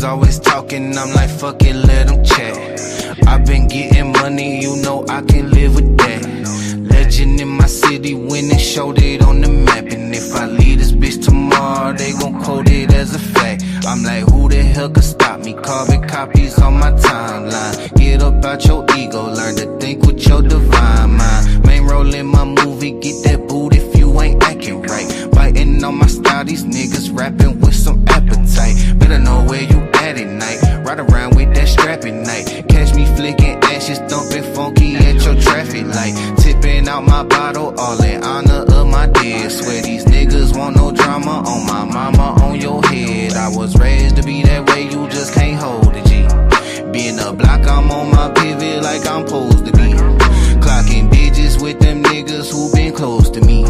niggas always talking, I'm like fuck it, let them chat. I've been getting money, you know I can live with that. Legend in my city, winning, showed it on the map. And if I leave this bitch tomorrow, they gon' quote it as a fact. I'm like, who the hell could stop me? Carbon copies on my timeline. Get up out your ego, learn to think with your divine mind. Main role in my movie, get that boot if you ain't acting right. Biting on my style, these niggas rapping with some appetite. Better know where you at night. Ride around with that strap at night. Catch me flicking ashes, thumping funky at your traffic light. Tipping out my bottle, all in honor of my dead. Swear these niggas want no drama on my mama, on your head. I was raised to be that way, you just can't hold it, G. Being a block, I'm on my pivot like I'm supposed to be. Clocking digits with them niggas who been close to me.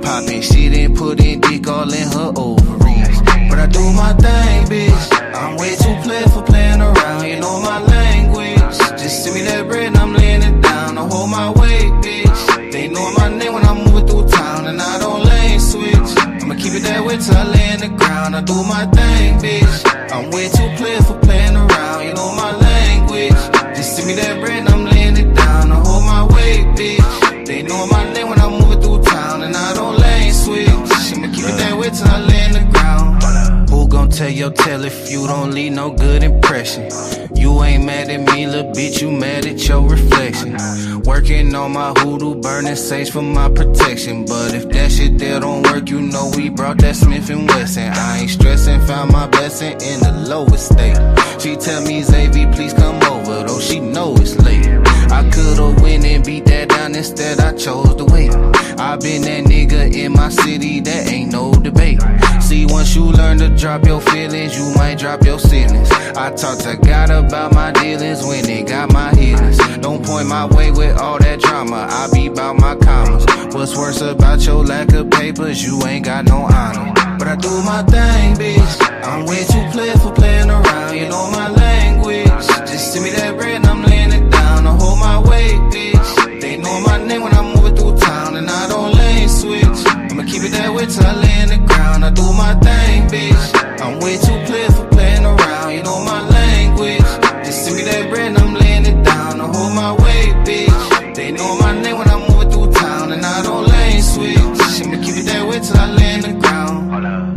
Popping shit and putting dick all in her ovaries. But I do my thing, bitch. I'm way too player for playing around. You know my language. Just send me that bread and I'm laying it down. I hold my weight, bitch. They know my name when I'm moving through town and I don't lane switch. I'ma keep it that way till I lay in the ground. I do my thing, bitch. I'm way too player for playing around. You know my language. Just send me that bread and I'm laying it down. I hold my weight, bitch. They know my name when I'm moving through town and I don't lane switch. I'ma keep it that way till I lay in the ground. Who gon' tell your tale if you don't leave no good impression? You ain't mad at me, little bitch, you mad at your reflection. Working on my hoodoo, burning sage for my protection. But if that shit there don't work, you know we brought that Smith & Wesson. I ain't stressing, found my blessing in the lowest state. She tell me, Xavier, please come over, though she know it's late. I could've win and beat that down, instead I chose to wait. I been that nigga in my city, that ain't no debate. See, once you learn to drop your feelings, you might drop your ceilings. I talk to God about my dealings when they got my healings. Don't point my way with all that drama, I be about my commas. What's worse about your lack of papers, you ain't got no honor. But I do my thing, bitch. I'm way too player for playing around, you know my language. Just send me that bread and I'm laying it down. I hold my weight, bitch. They know my name when I'm moving through town and I don't lane switch. I'ma keep it that way till I lay in the ground. I do my thing, bitch. I'm way too player for playing around, you know my language. Just send me that bread and I'm laying it down. I hold my weight, bitch. They know my name when I'm moving through town and I don't lane switch. I'ma keep it that way till I lay in the ground. Hold up.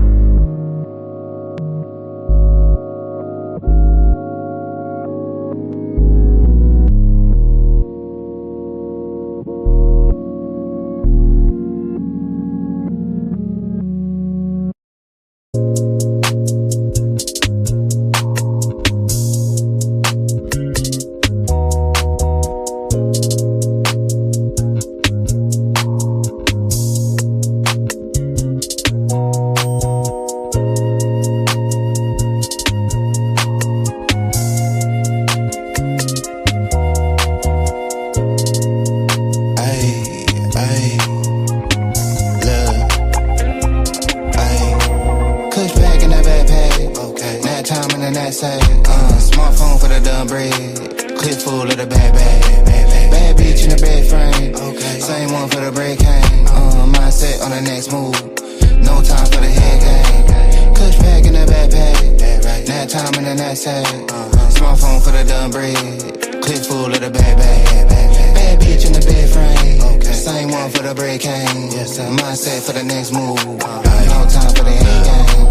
Smartphone for the dumb bread, clip full of the bad bitch in the bed frame. Same one for the break cane. Mindset on the next move, no time for the head game. Clutch pack in the backpack, nap time in the knapsack. Smartphone for the dumb bread, clip full of the bad bitch in the bed frame. Same one for the break cane. Mindset for the next move, no time for the head game.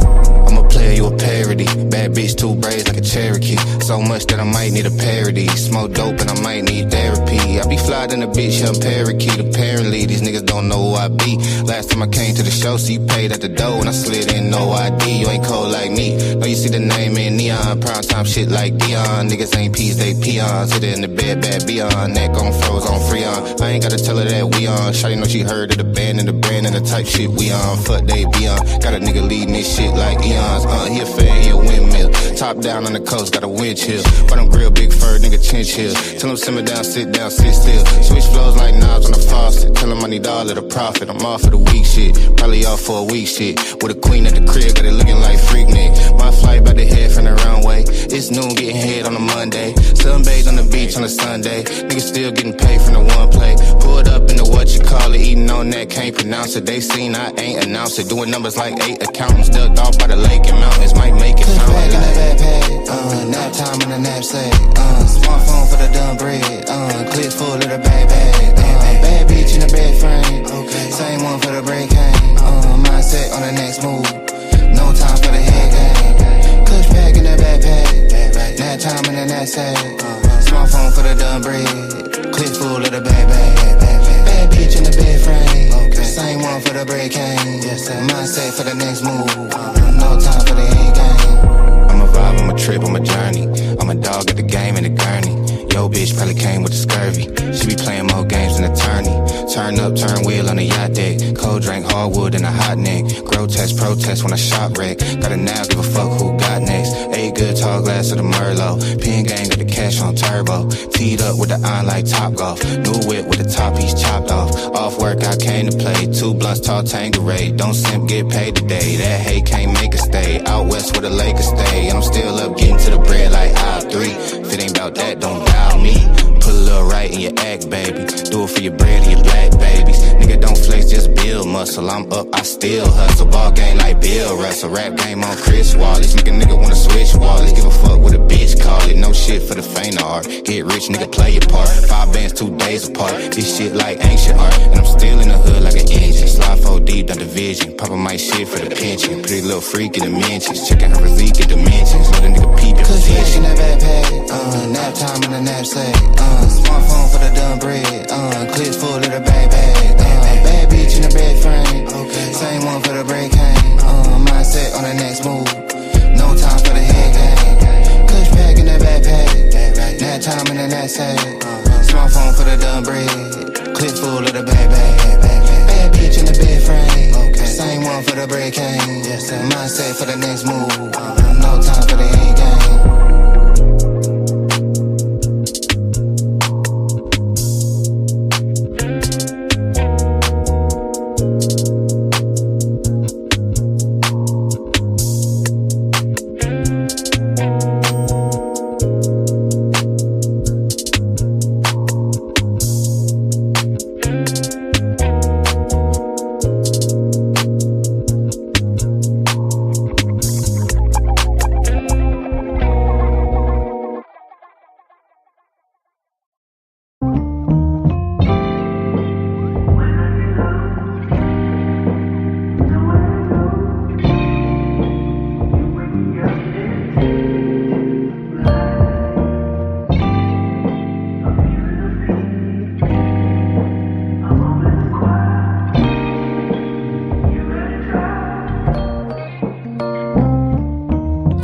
I'm a player, you a parody. Bad bitch, two braids like a Cherokee. So much that I might need a parody. Smoke dope and I might need therapy. I be fly than a bitch, young parakeet. Apparently, these niggas don't know who I be. Last time I came to the show, so you paid at the door and I slid in, no ID. You ain't cold like me. No, you see the name in neon. Prime time shit like Dion. Niggas ain't peas, they peons. Hit it in the bed, bad beyond. Neck on froze, on Freon. I ain't gotta tell her that we on. Shawty know she heard of the band and the brand and the type shit we on. Fuck they beyond. Got a nigga leading this shit like eons. He a fan, he a windmill. Top down on the coast, got a wind chill. But I'm grill, big fur, nigga chinchill. Tell him simmer down, sit still. Switch flows like knobs on the faucet. Tell him I need all of the profit. I'm off for the week shit. Probably off for a week shit. With a queen at the crib, got it looking like freak Nick. My flight about to head from the runway. It's noon, getting head on a Monday. Sunbathed on the beach on a Sunday. Niggas still getting paid from the one play. Pulled up into what you call it, eating on that, can't pronounce it. They seen I ain't announced it. Doing numbers like 8 accountants, ducked off by the lake and mountains. Might make it sound like knapsack. Smartphone for the done bread. Clip full of the bad bitch in the bed frame. Same one for the bread cane. Mindset for the next move. No time for the end game. I'm a vibe, I'm a trip, I'm a journey. I'm a dog at the game in the gurney. Yo, bitch probably came with the scurvy. She be playing more games than attorney. Turn up, turn wheel on the yacht deck. Cold drink, hardwood, and a hot neck. Grotesque protest when I shop wreck. Gotta now give a fuck who got next. 8 good tall glass of the Merlot. Pin gang got the cash on turbo. Teed up with the iron like Top Golf. New whip with the top piece chopped off. Off work, I came to play. 2 blunts, tall Tanqueray. Don't simp, get paid today. That hate can't make a stay. Out west where the Lakers stay. And I'm still up getting to the bread like aisle 3. If it ain't about that, don't dial me. Put a little right in your act, baby. Do it for your bread and your black babies. Nigga, don't flex, just build muscle. I'm up, I still hustle. Ball game like Bill Russell. Rap game on Chris Wallace. Nigga wanna switch wallets. Give a fuck what a bitch call it. No shit for the faint of heart. Get rich, nigga, play your part. 5 bands, 2 days apart. This shit like ancient art. And I'm still in the hood like an engine. Slide 4 deep, done division. Papa my shit for the pension. Pretty little freak in the mentions. Checking her physique at dimensions. Let a nigga peep your position. That backpack. Nap time in the knapsack. Smartphone for the done bread. Clips full of the bag. Bad bitch in the bed frame. Same one for the break cane. Mindset on the next move. No time for the head game. Clutch pack in the backpack. Nap time in the knapsack. Smartphone for the done bread. Clips full of the bag. Bad bitch in the bed frame. Same one for the break cane. Mindset for the next move. No time for the head game.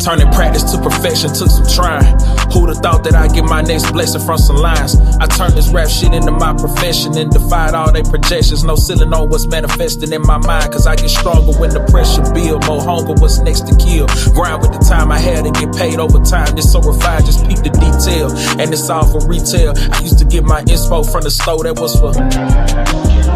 Turning practice to perfection took some trying. Who'da thought that I'd get my next blessing from some lines? I turned this rap shit into my profession and defied all they projections. No ceiling on what's manifesting in my mind, cause I get stronger when the pressure build. More hunger, what's next to kill. Grind with the time I had to get paid over time. This so refined, just peep the detail. And it's all for retail. I used to get my inspo from the store that was for...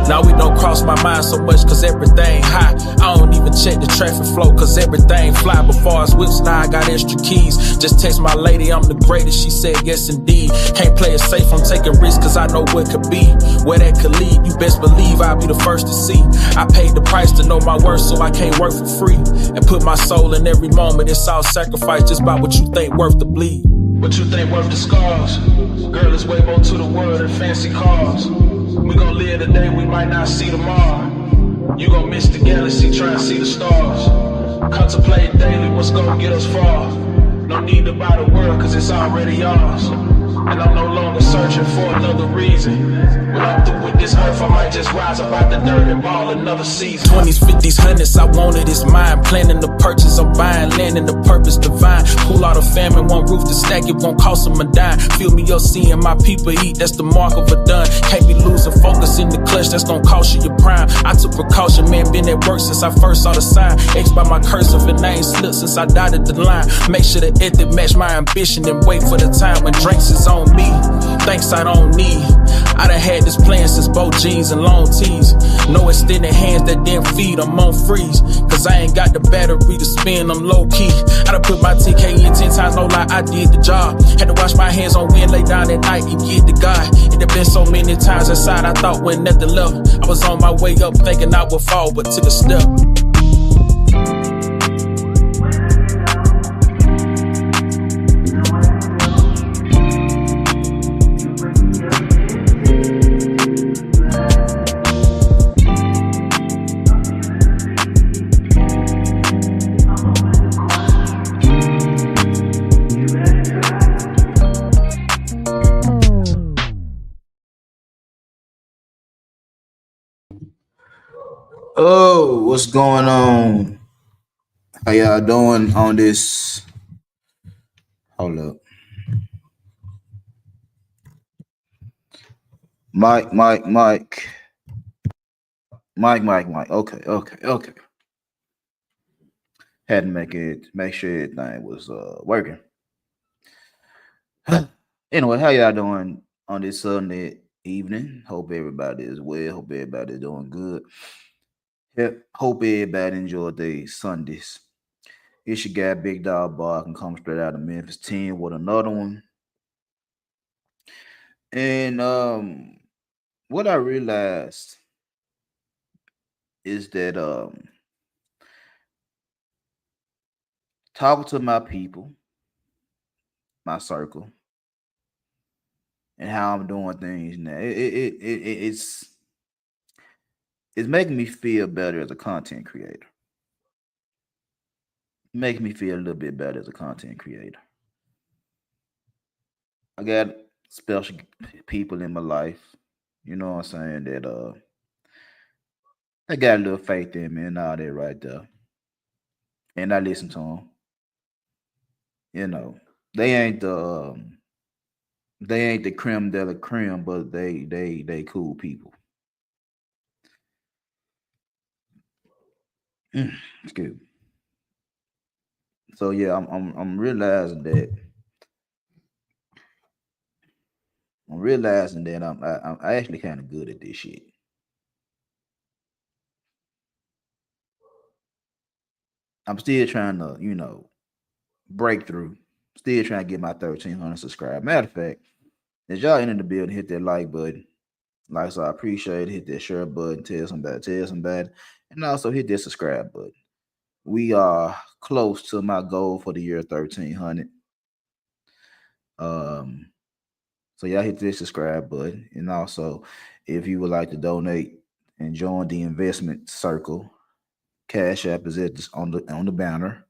Now we don't cross my mind so much cause everything hot. I don't even check the traffic flow cause everything fly. Before us whips, now I got extra keys. Just text my lady, I'm the greatest, she said yes indeed. Can't play it safe, I'm taking risks cause I know what could be. Where that could lead, you best believe I'll be the first to see. I paid the price to know my worth so I can't work for free. And put my soul in every moment, it's all sacrifice just by what you think worth the bleed. What you think worth the scars? Girl, there's way more to the world than fancy cars. We gon' live today, we might not see tomorrow. You gon' miss the galaxy, try and see the stars. Contemplate daily what's gon' get us far. No need to buy the world cause it's already ours. And I'm no longer searching for another reason. When I'm through with this earth, I might just rise up out the dirt and ball another season. 20s, 50s, 100s, I wanted it's mine. Planning the purchase, I'm buying land and the purpose divine. Pull out a family, one roof to stack, it won't cost them a dime. Feel me up seeing my people eat, that's the mark of a done. Can't be losing focus in the clutch, that's gon' cost you your prime. I took precaution, man, been at work since I first saw the sign. X by my cursive and I ain't slipped since I dotted the line. Make sure the ethic match my ambition and wait for the time when drinks is on me. Thanks I don't need. I done had this plan since both jeans and long tees. No extended hands that didn't feed, I'm on freeze. Cause I ain't got the battery to spin, I'm low key. I done put my TK in 10 times, no lie, I did the job. Had to wash my hands on wind, lay down at night and get to God. It had been so many times inside, I thought when nothing left. I was on my way up thinking I would fall, but took a step. Oh, what's going on? How y'all doing on this? Hold up. Mike, Mike, Mike. Mike, Mike, Mike. Okay, okay, okay. Had to make sure everything was working. Anyway, how y'all doing on this Sunday evening? Hope everybody is well. Hope everybody doing good. Yep. Hope everybody enjoyed their Sundays. It's your guy Big Dog Bar can come straight out of Memphis 10 with another one. And what I realized is that talking to my people, my circle, and how I'm doing things now, it's making me feel better as a content creator. Making me feel a little bit better as a content creator. I got special people in my life, you know what I'm saying, that they got a little faith in me and all that right there. And I listen to them. You know, they ain't the they ain't the creme de la creme, but they cool people. Excuse me. So yeah, I'm realizing that I'm actually kind of good at this shit. I'm still trying to break through. Still trying to get my 1,300 subscribers. Matter of fact, as y'all into the building, hit that like button. Like, so I appreciate it. Hit that share button. Tell somebody, and also hit that subscribe button. We are close to my goal for the year 1,300. Um, so y'all hit the subscribe button, and also if you would like to donate and join the investment circle, Cash App is at this, on the banner.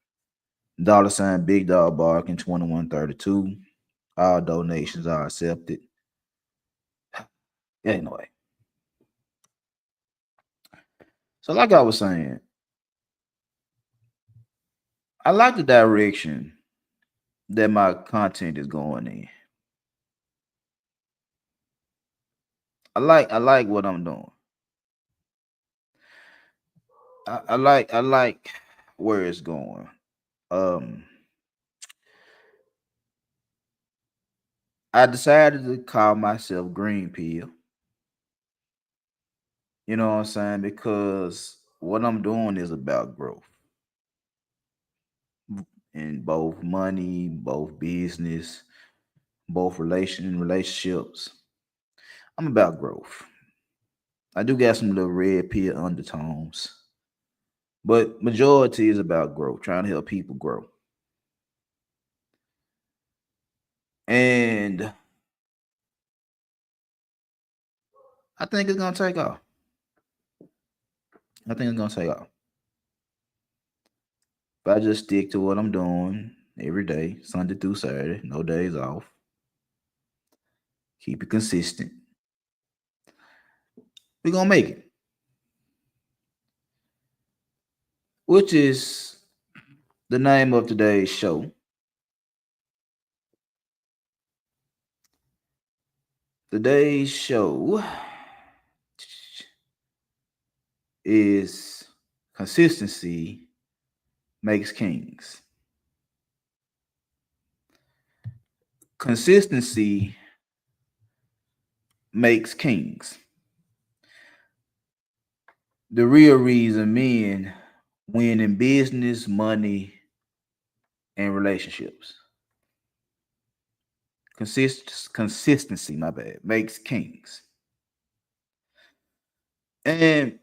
Dollar sign Big Dog Barking 2132. All donations are accepted. Anyway, so like I was saying, I like the direction that my content is going in. I like what I'm doing. I like where it's going. Um, I decided to call myself Green Pill. You know what I'm saying? Because what I'm doing is about growth in both money, both business, both relationships. I'm about growth. I do got some little red pill undertones, but majority is about growth, trying to help people grow. And I think it's gonna take off. I think it's gonna take off. If I just stick to what I'm doing every day, Sunday through Saturday, no days off, keep it consistent, we're gonna make it. Which is the name of today's show. Today's show is consistency makes kings. Consistency makes kings. The real reason men win in business, money, and relationships. Consistency, my bad, makes kings. And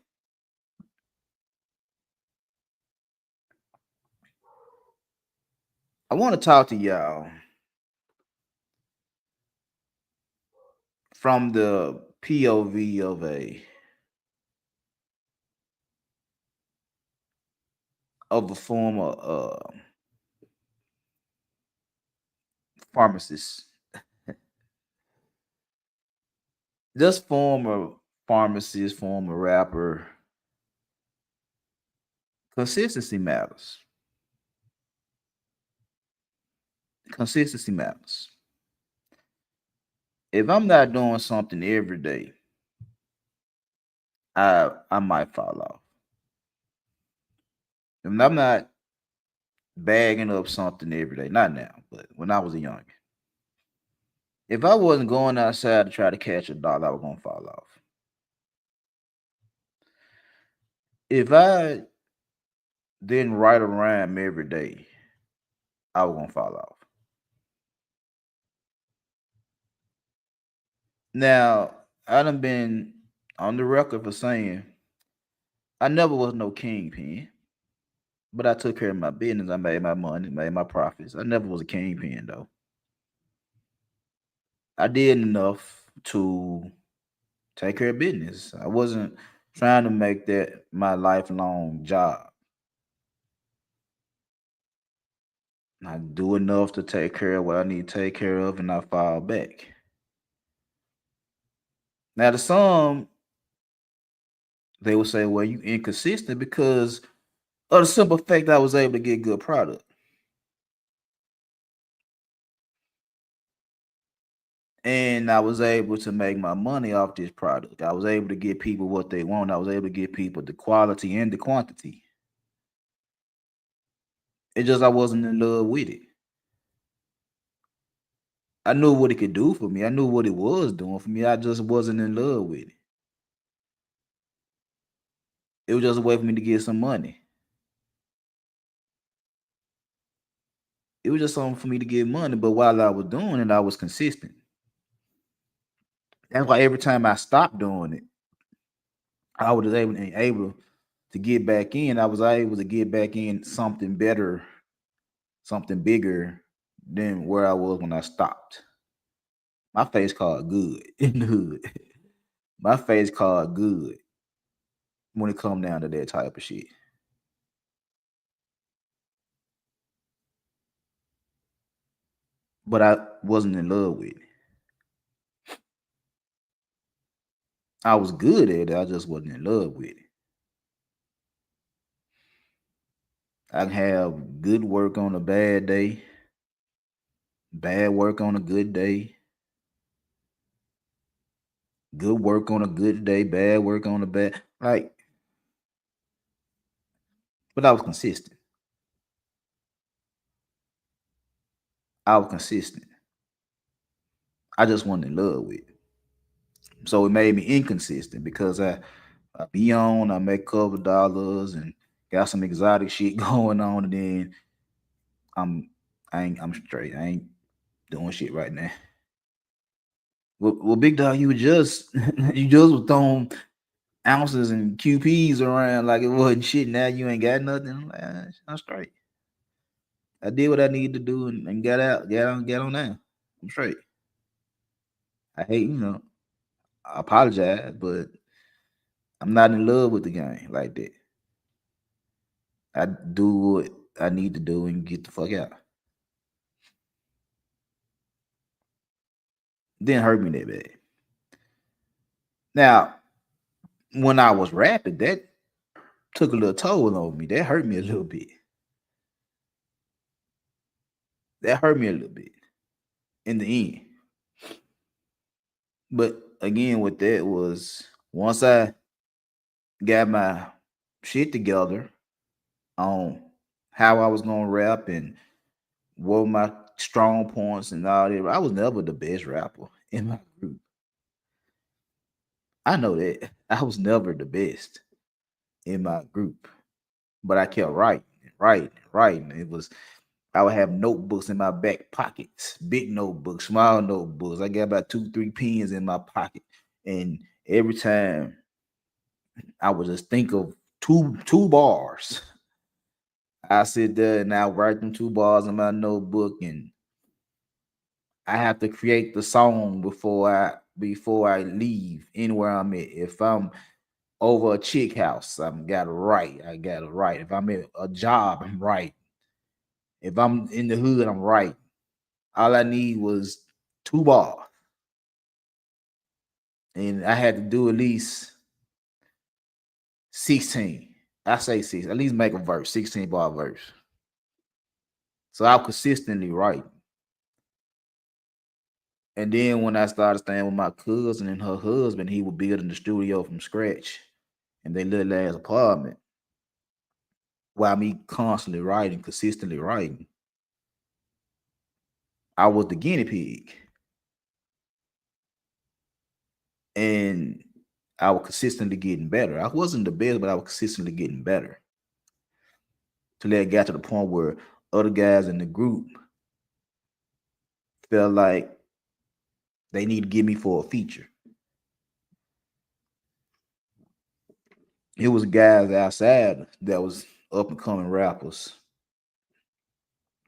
I want to talk to y'all from the POV of a former pharmacist, just former pharmacist, former rapper, Consistency matters. Consistency matters. If I'm not doing something every day, I might fall off. If I'm not bagging up something every day, not now, but when I was a young, if I wasn't going outside to try to catch a dollar, I was gonna fall off. If I didn't write a rhyme every day, I was gonna fall off. Now, I done been on the record for saying I never was no kingpin, but I took care of my business. I made my money, made my profits. I never was a kingpin though. I did enough to take care of business. I wasn't trying to make that my lifelong job. I do enough to take care of what I need to take care of, and I fall back. Now, to some, they will say, "Well, you inconsistent because of the simple fact that I was able to get good product, and I was able to make my money off this product. I was able to get people what they want. I was able to get people the quality and the quantity. It's just I wasn't in love with it. I knew what it could do for me. I knew what it was doing for me. I just wasn't in love with it. It was just a way for me to get some money. It was just something for me to get money. But while I was doing it, I was consistent. That's why every time I stopped doing it, I was able to get back in. I was able to get back in something better, something bigger than where I was when I stopped. My face card good in the hood. My face card good when it come down to that type of shit. But I wasn't in love with it. I was good at it. I just wasn't in love with it. I can have good work on a bad day, bad work on a good day, good work on a good day, bad work on a bad like. But I was consistent. I was consistent. I just wasn't in love with it. So it made me inconsistent because I be on, I make a couple dollars and got some exotic shit going on, and then I'm I'm straight. I ain't doing shit right now. Well, big dog, you just you just was throwing ounces and QPs around like it wasn't shit. Now you ain't got nothing. I'm like, I'm straight. I did what I needed to do and got out, get on now. I'm straight. I hate, I apologize, but I'm not in love with the game like that. I do what I need to do and get the fuck out. Didn't hurt me that bad. Now, when I was rapping, that took a little toll on me. That hurt me a little bit. That hurt me a little bit in the end. But again, what that was once I got my shit together on how I was gonna rap and what were my strong points and all that. I was never the best rapper in my group. I know that. I was never the best in my group. But I kept writing, writing, writing. It was I would have notebooks in my back pockets, big notebooks, small notebooks. I got about 2, 3 pens in my pocket. And every time I would just think of two bars. I sit there and I write them 2 bars in my notebook, and I have to create the song before I leave anywhere I'm at. If I'm over a chick house, I'm gotta write. I gotta write. If I'm at a job, I'm right. If I'm in the hood, I'm right. All I need was 2 bars, and I had to do at least 16. I say six, at least make a verse, 16 bar verse. So I was consistently writing. And then when I started staying with my cousin and her husband, he was building the studio from scratch in their little ass apartment. While me constantly writing, consistently writing, I was the guinea pig. And I was consistently getting better. I wasn't the best, but I was consistently getting better. Till it got to the point where other guys in the group felt like they need to get me for a feature. It was guys outside that was up and coming rappers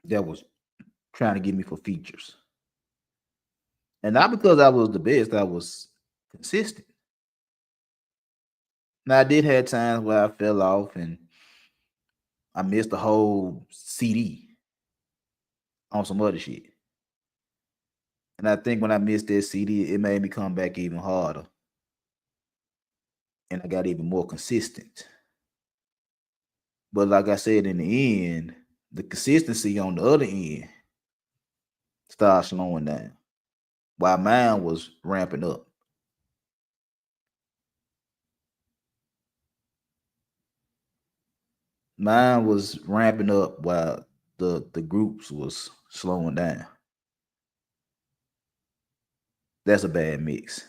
that was trying to get me for features. And not because I was the best, I was consistent. Now I did have times where I fell off and I missed the whole CD on some other shit. And I think when I missed that CD, it made me come back even harder. And I got even more consistent. But like I said, in the end, the consistency on the other end started slowing down while mine was ramping up. Mine was ramping up while the groups was slowing down. That's a bad mix.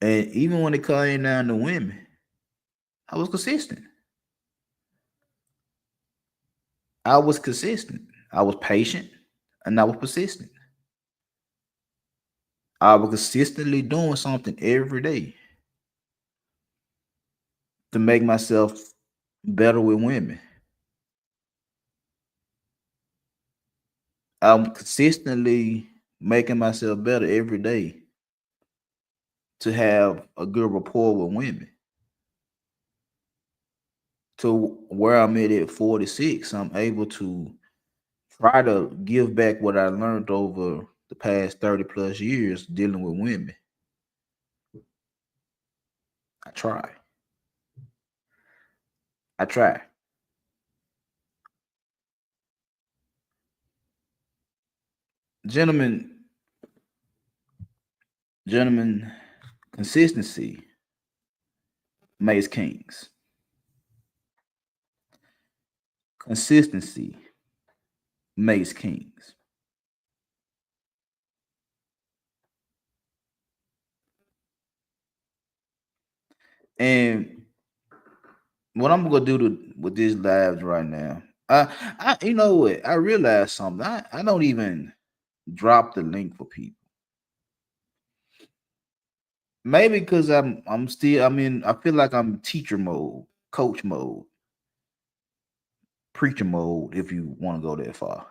And even when it came down to women, I was consistent. I was consistent. I was patient and I was persistent. I was consistently doing something every day to make myself better with women. I'm consistently making myself better every day to have a good rapport with women. To where I'm at 46, I'm able to try to give back what I learned over the past 30 plus years dealing with women. I try. I try. Gentlemen, gentlemen, consistency makes kings. Consistency makes kings. And what I'm gonna do with these lives right now, you know what? I realized something. I don't even drop the link for people. Maybe because I'm still I feel like I'm teacher mode, coach mode, preacher mode, if you want to go that far.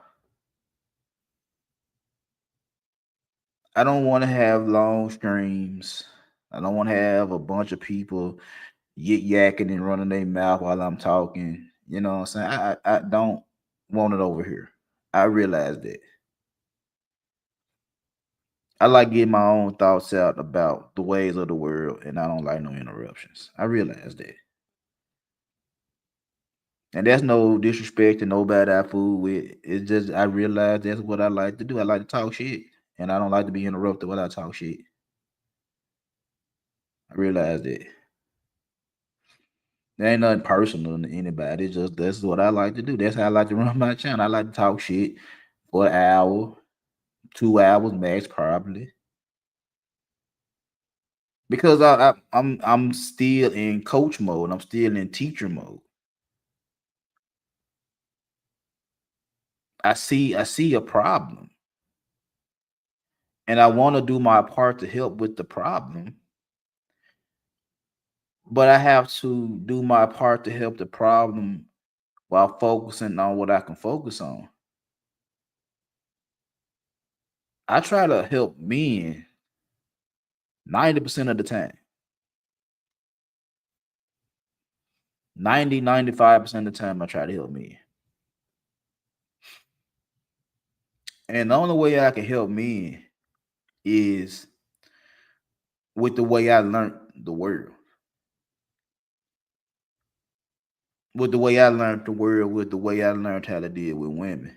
I don't want to have long streams. I don't want to have a bunch of people yik yakking and running their mouth while I'm talking. You know what I'm saying? I don't want it over here. I realize that. I like getting my own thoughts out about the ways of the world, and I don't like no interruptions. I realize that. And that's no disrespect to nobody I fool with. It's just I realize that's what I like to do. I like to talk shit. And I don't like to be interrupted when I talk shit. I realize that. There ain't nothing personal to anybody. It's just that's what I like to do. That's how I like to run my channel. I like to talk shit for an hour, 2 hours max, probably. Because I'm still in coach mode. I'm still in teacher mode. I see a problem. And I want to do my part to help with the problem. But I have to do my part to help the problem while focusing on what I can focus on. I try to help men 90% of the time. 95% of the time I try to help men. And the only way I can help men is with the way I learned the world. with the way I learned the world, with the way I learned how to deal with women.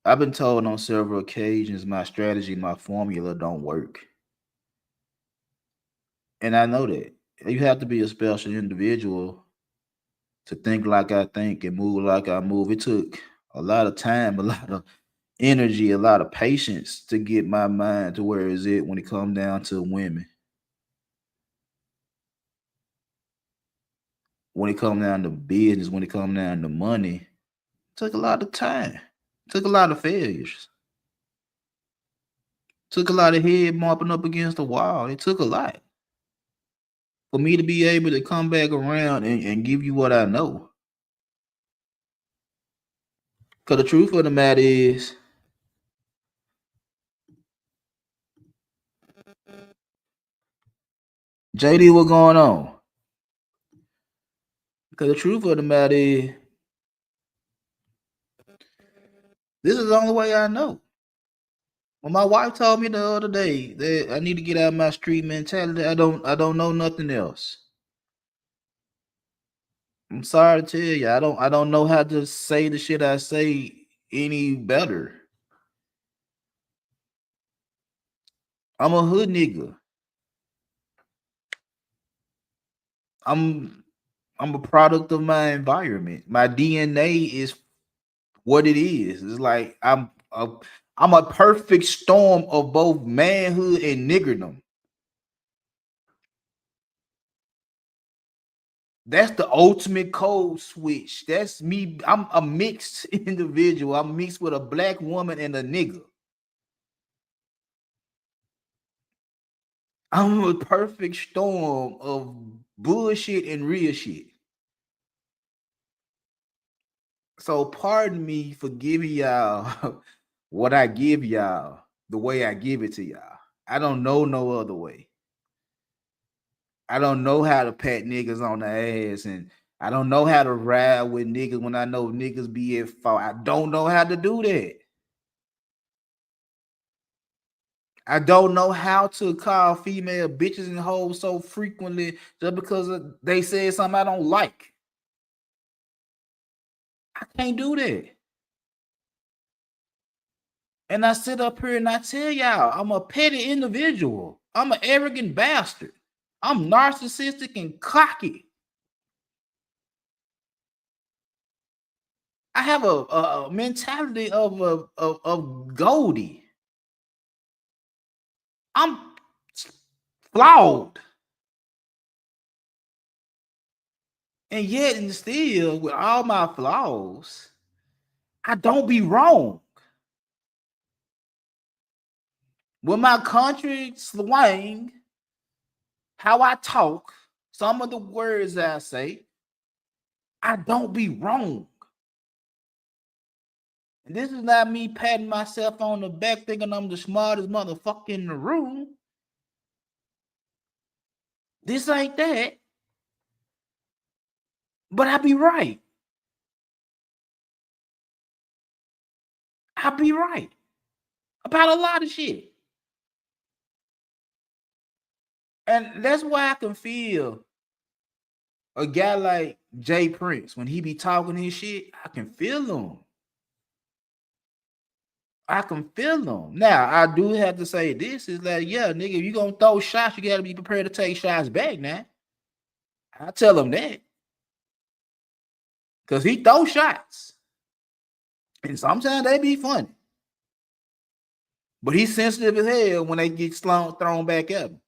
I've been told on several occasions my strategy, my formula don't work. And I know that. You have to be a special individual to think like I think and move like I move. It took a lot of time, a lot of energy, a lot of patience to get my mind to where is it when it comes down to women. When it comes down to business, when it comes down to money, it took a lot of time. It took a lot of failures. It took a lot of head mopping up against the wall. It took a lot for me to be able to come back around and give you what I know. Cause the truth of the matter is, JD, what going on? Cause the truth of the matter is, this is the only way I know. When my wife told me the other day that I need to get out of my street mentality, I don't know nothing else. I'm sorry to tell you, I don't know how to say the shit I say any better. I'm a hood nigga. I'm I'm a product of my environment. My DNA is what it is. It's like I'm a perfect storm of both manhood and niggerdom. That's the ultimate code switch. That's me. I'm a mixed individual. I'm mixed with a black woman and a nigga. I'm a perfect storm of bullshit and real shit. So pardon me for giving y'all what I give y'all the way I give it to y'all. I don't know no other way. I don't know how to pat niggas on the ass, and I don't know how to ride with niggas when I know niggas be at fault. I don't know how to do that. I don't know how to call female bitches and hoes so frequently just because they said something I don't like. I can't do that. And I sit up here and I tell y'all, I'm a petty individual. I'm an arrogant bastard. I'm narcissistic and cocky. I have a mentality of Goldie. I'm flawed. And yet, and still, with all my flaws, I don't be wrong. With my country slang, how I talk, some of the words I say, I don't be wrong. And this is not me patting myself on the back thinking I'm the smartest motherfucker in the room. This ain't that. But I be right. I be right about a lot of shit. And that's why I can feel a guy like Jay Prince, when he be talking his shit, I can feel him. I can feel them. Now, I do have to say this is like, yeah, nigga, if you gonna throw shots, you gotta be prepared to take shots back now. I tell him that. Cause he throw shots. And sometimes they be funny. But he's sensitive as hell when they get thrown back at him.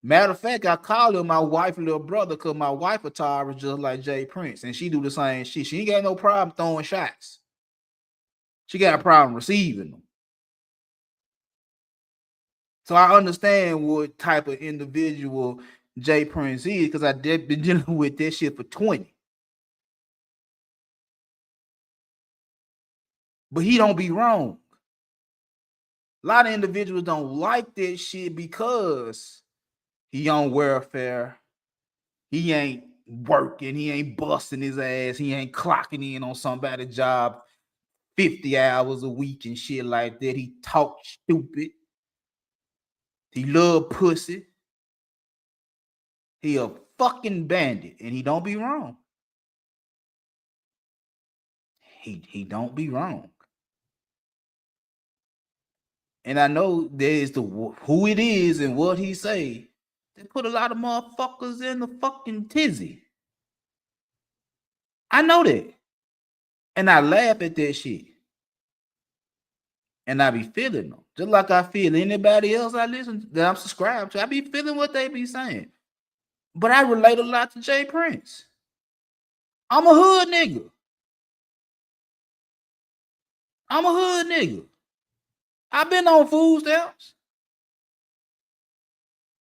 Matter of fact, I call him my wife and little brother because my wife attire is just like Jay Prince, and she do the same shit. She ain't got no problem throwing shots. She got a problem receiving them. So I understand what type of individual Jay Prince is because I've been dealing with that shit for 20. But he don't be wrong. A lot of individuals don't like that shit because he on welfare. He ain't working. He ain't busting his ass. He ain't clocking in on somebody's job 50 hours a week and shit like that. He talk stupid. He love pussy. He a fucking bandit, and he don't be wrong. He don't be wrong. And I know there's the who it is and what he say. They put a lot of motherfuckers in the fucking tizzy. I know that. And I laugh at that shit. And I be feeling them. Just like I feel anybody else I listen to, that I'm subscribed to. I be feeling what they be saying. But I relate a lot to Jay Prince. I'm a hood nigga. I'm a hood nigga. I've been on food stamps.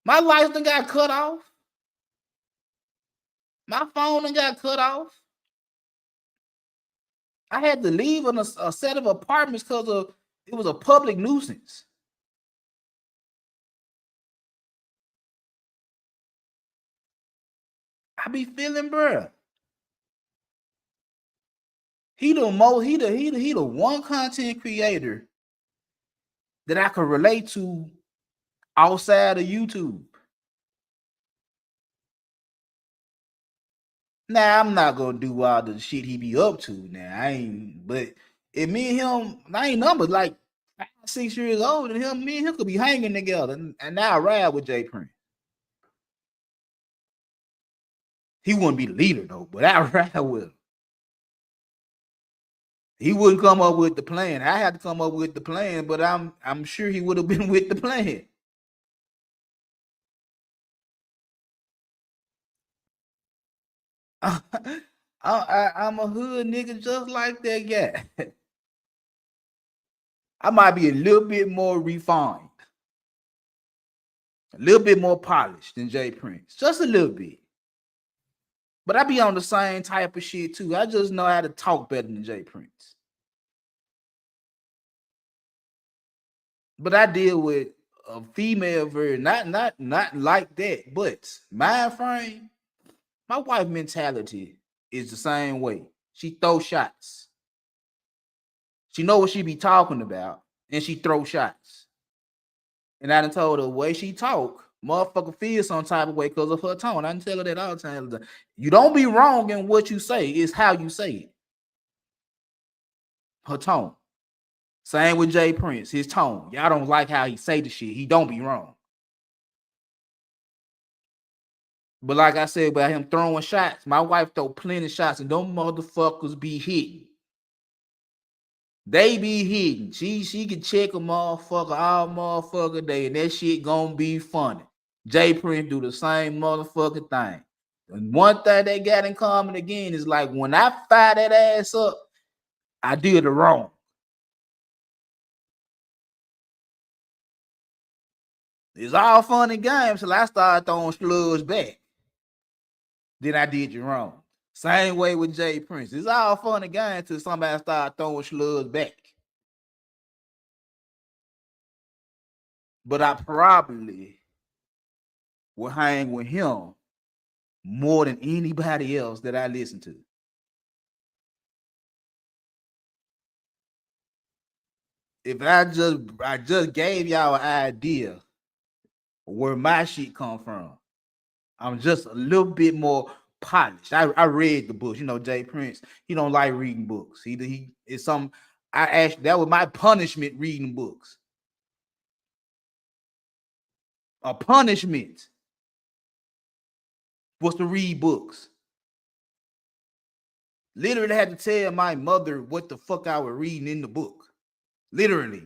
My lights done got cut off. My phone done got cut off. I had to leave in a set of apartments because of it was a public nuisance. I be feeling, bruh. He the one content creator that I could relate to outside of YouTube. Now I'm not gonna do all the shit he be up to. Now I ain't, but if me and him, I ain't numbers like 5, 6 years old, and me and him could be hanging together. And now I ride with Jay Prince. He wouldn't be the leader though, but I ride with him. He wouldn't come up with the plan. I had to come up with the plan, but I'm sure he would have been with the plan. I'm a hood nigga just like that guy. I might be a little bit more refined, a little bit more polished than Jay Prince, just a little bit. But I be on the same type of shit too. I just know how to talk better than Jay Prince. But I deal with a female version, not like that, but mind frame. My wife mentality is the same way. She throw shots. She know what she be talking about, and she throw shots. And I done told her the way she talk, motherfucker feel some type of way because of her tone. I done tell her that all the time. You don't be wrong in what you say, it's how you say it. Her tone. Same with Jay Prince, his tone. Y'all don't like how he say the shit. He don't be wrong. But like I said about him throwing shots, my wife throw plenty of shots, and them motherfuckers be hitting. They be hitting. She can check a motherfucker all motherfucker day, and that shit gonna be funny. Jay Prince do the same motherfucking thing. And one thing they got in common again is like when I fire that ass up, I did it wrong. It's all fun and games till I started throwing slugs back. Then I did you wrong. Same way with Jay Prince. It's all fun and games till somebody started throwing slugs back. But I probably will hang with him more than anybody else that I listen to. If I just gave y'all an idea where my shit come from, I'm just a little bit more polished. I read the books. You know, Jay Prince, he don't like reading books. He is some. I asked that was my punishment reading books. A punishment was to read books. Literally had to tell my mother what the fuck I was reading in the book. Literally.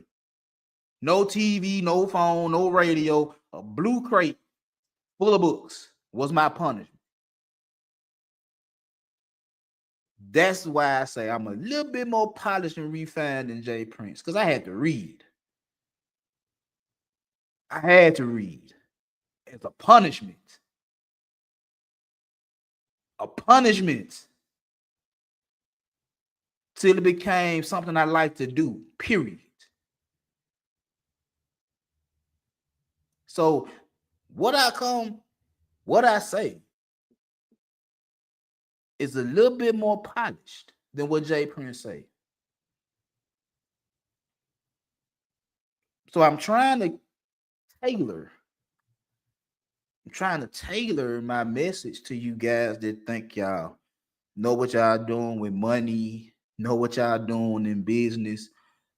No TV, no phone, no radio, a blue crate full of books was my punishment. That's why I say I'm a little bit more polished and refined than Jay Prince, because I had to read. I had to read as a punishment. A punishment till it became something I like to do, period. So what I say is a little bit more polished than what Jay Prince say. So I'm trying to tailor I'm trying to tailor my message to you guys that think y'all know what y'all doing with money, know what y'all doing in business,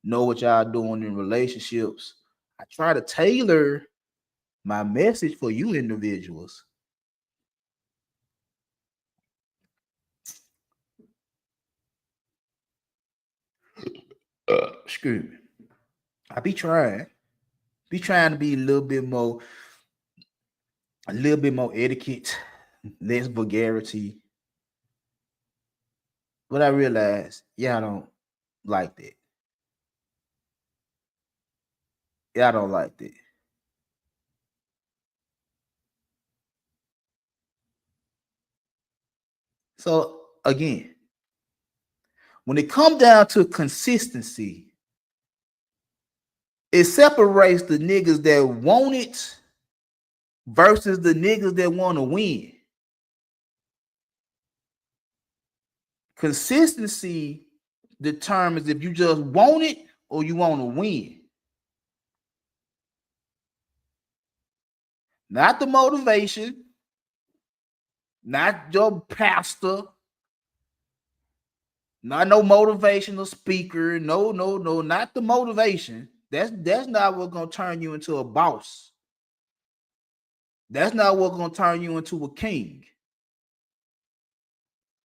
know what y'all doing in relationships. I try to tailor my message for you individuals. Excuse me. I be trying to be a little bit more etiquette, less vulgarity. But I realize y'all don't like that. Y'all don't like that. So again, when it comes down to consistency, it separates the niggas that want it versus the niggas that want to win. Consistency determines if you just want it or you want to win. Not the motivation, not your pastor, not no motivational speaker. No, no, no, not the motivation. That's not what's gonna turn you into a boss. That's not what's gonna turn you into a king.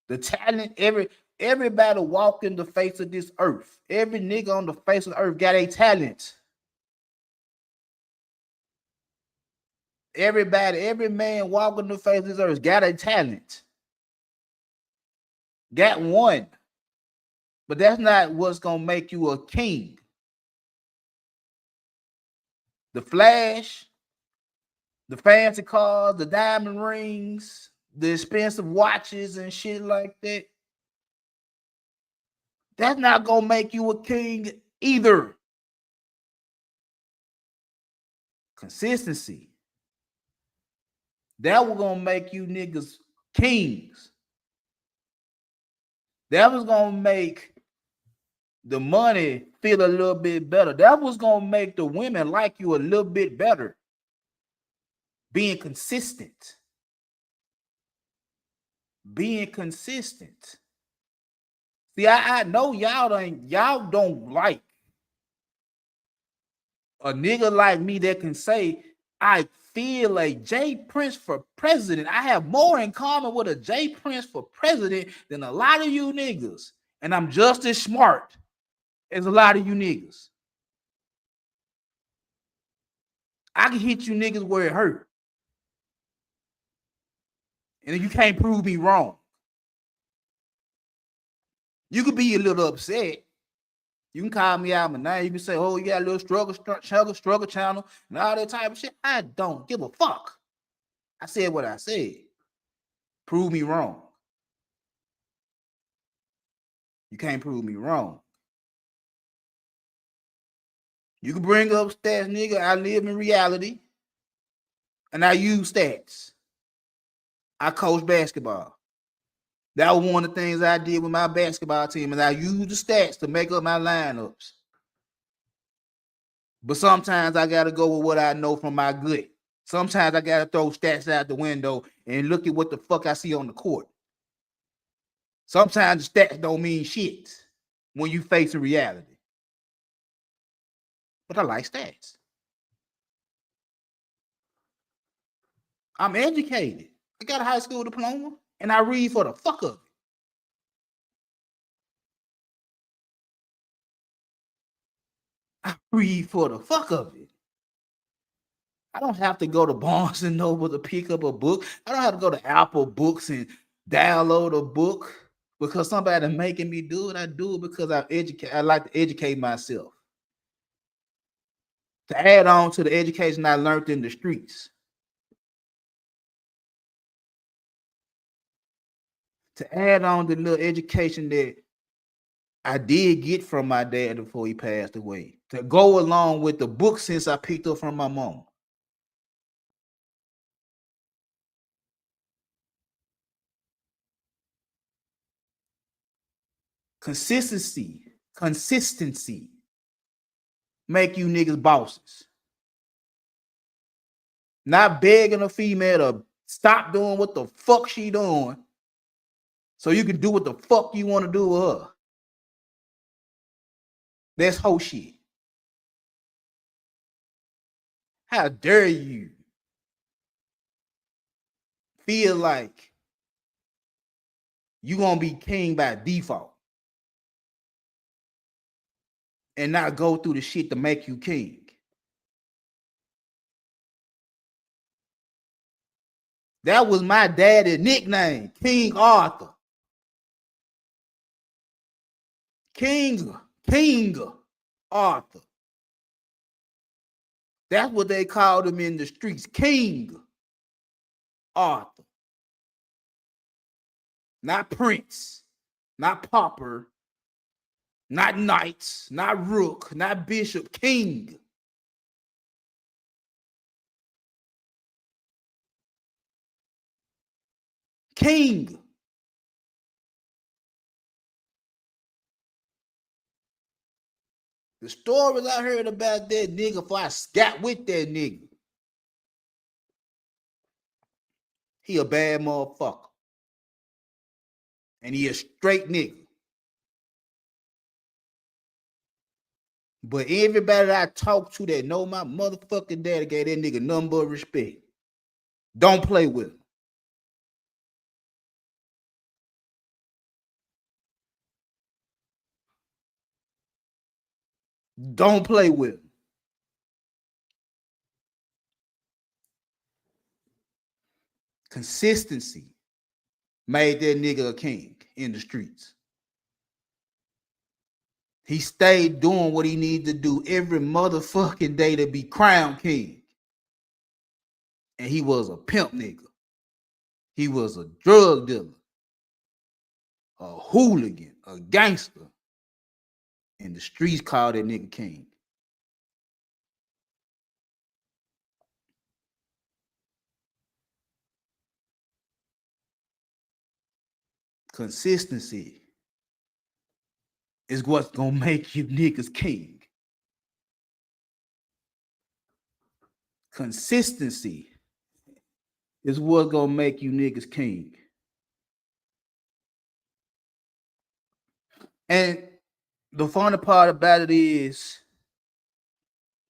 The talent, everybody walking the face of this earth. Every nigga on the face of the earth got a talent. Everybody, every man walking the face of this earth got a talent. Got one. But that's not what's gonna make you a king. The flash, the fancy cars, the diamond rings, the expensive watches and shit like that. That's not gonna make you a king either. Consistency. That was gonna make you niggas kings. That was gonna make the money feel a little bit better. That was gonna make the women like you a little bit better. Being consistent. Being consistent. See, I know y'all don't like a nigga like me that can say, I feel a J Prince for president. I have more in common with a J Prince for president than a lot of you niggas. And I'm just as smart as a lot of you niggas. I can hit you niggas where it hurt. And you can't prove me wrong. You could be a little upset. You can call me out my name. You can say, oh, you got a little struggle channel, and all that type of shit. I don't give a fuck. I said what I said. Prove me wrong. You can't prove me wrong. You can bring up stats, nigga. I live in reality, and I use stats. I coach basketball. That was one of the things I did with my basketball team, and I used the stats to make up my lineups. But sometimes I got to go with what I know from my gut. Sometimes I got to throw stats out the window and look at what the fuck I see on the court. Sometimes the stats don't mean shit when you face a reality. But I like stats. I'm educated. I got a high school diploma, and I read for the fuck of it. I read for the fuck of it. I don't have to go to Barnes and Noble to pick up a book. I don't have to go to Apple Books and download a book because somebody making me do it. I do it because I like to educate myself. To add on to the education I learned in the streets. To add on the little education that I did get from my dad before he passed away. To go along with the book since I picked up from my mom. Consistency make you niggas bosses. Not begging a female to stop doing what the fuck she doing so you can do what the fuck you want to do with her. That's whole shit. How dare you feel like you gonna be king by default and not go through the shit to make you king? That was my daddy's nickname, King Arthur. King Arthur. That's what they called him in the streets, King Arthur. Not Prince, not Pauper, not Knight, not Rook, not Bishop, King. King. The stories I heard about that nigga before I got with that nigga. He a bad motherfucker. And he a straight nigga. But everybody that I talk to that know my motherfucking daddy gave that nigga nothing but respect. Don't play with him. Don't play with him. Consistency made that nigga a king in the streets. He stayed doing what he needed to do every motherfucking day to be crowned king. And he was a pimp nigga. He was a drug dealer, a hooligan, a gangster. And the streets called that nigga king. Consistency is what's gonna make you niggas king. Consistency is what's gonna make you niggas king. And the funny part about it is,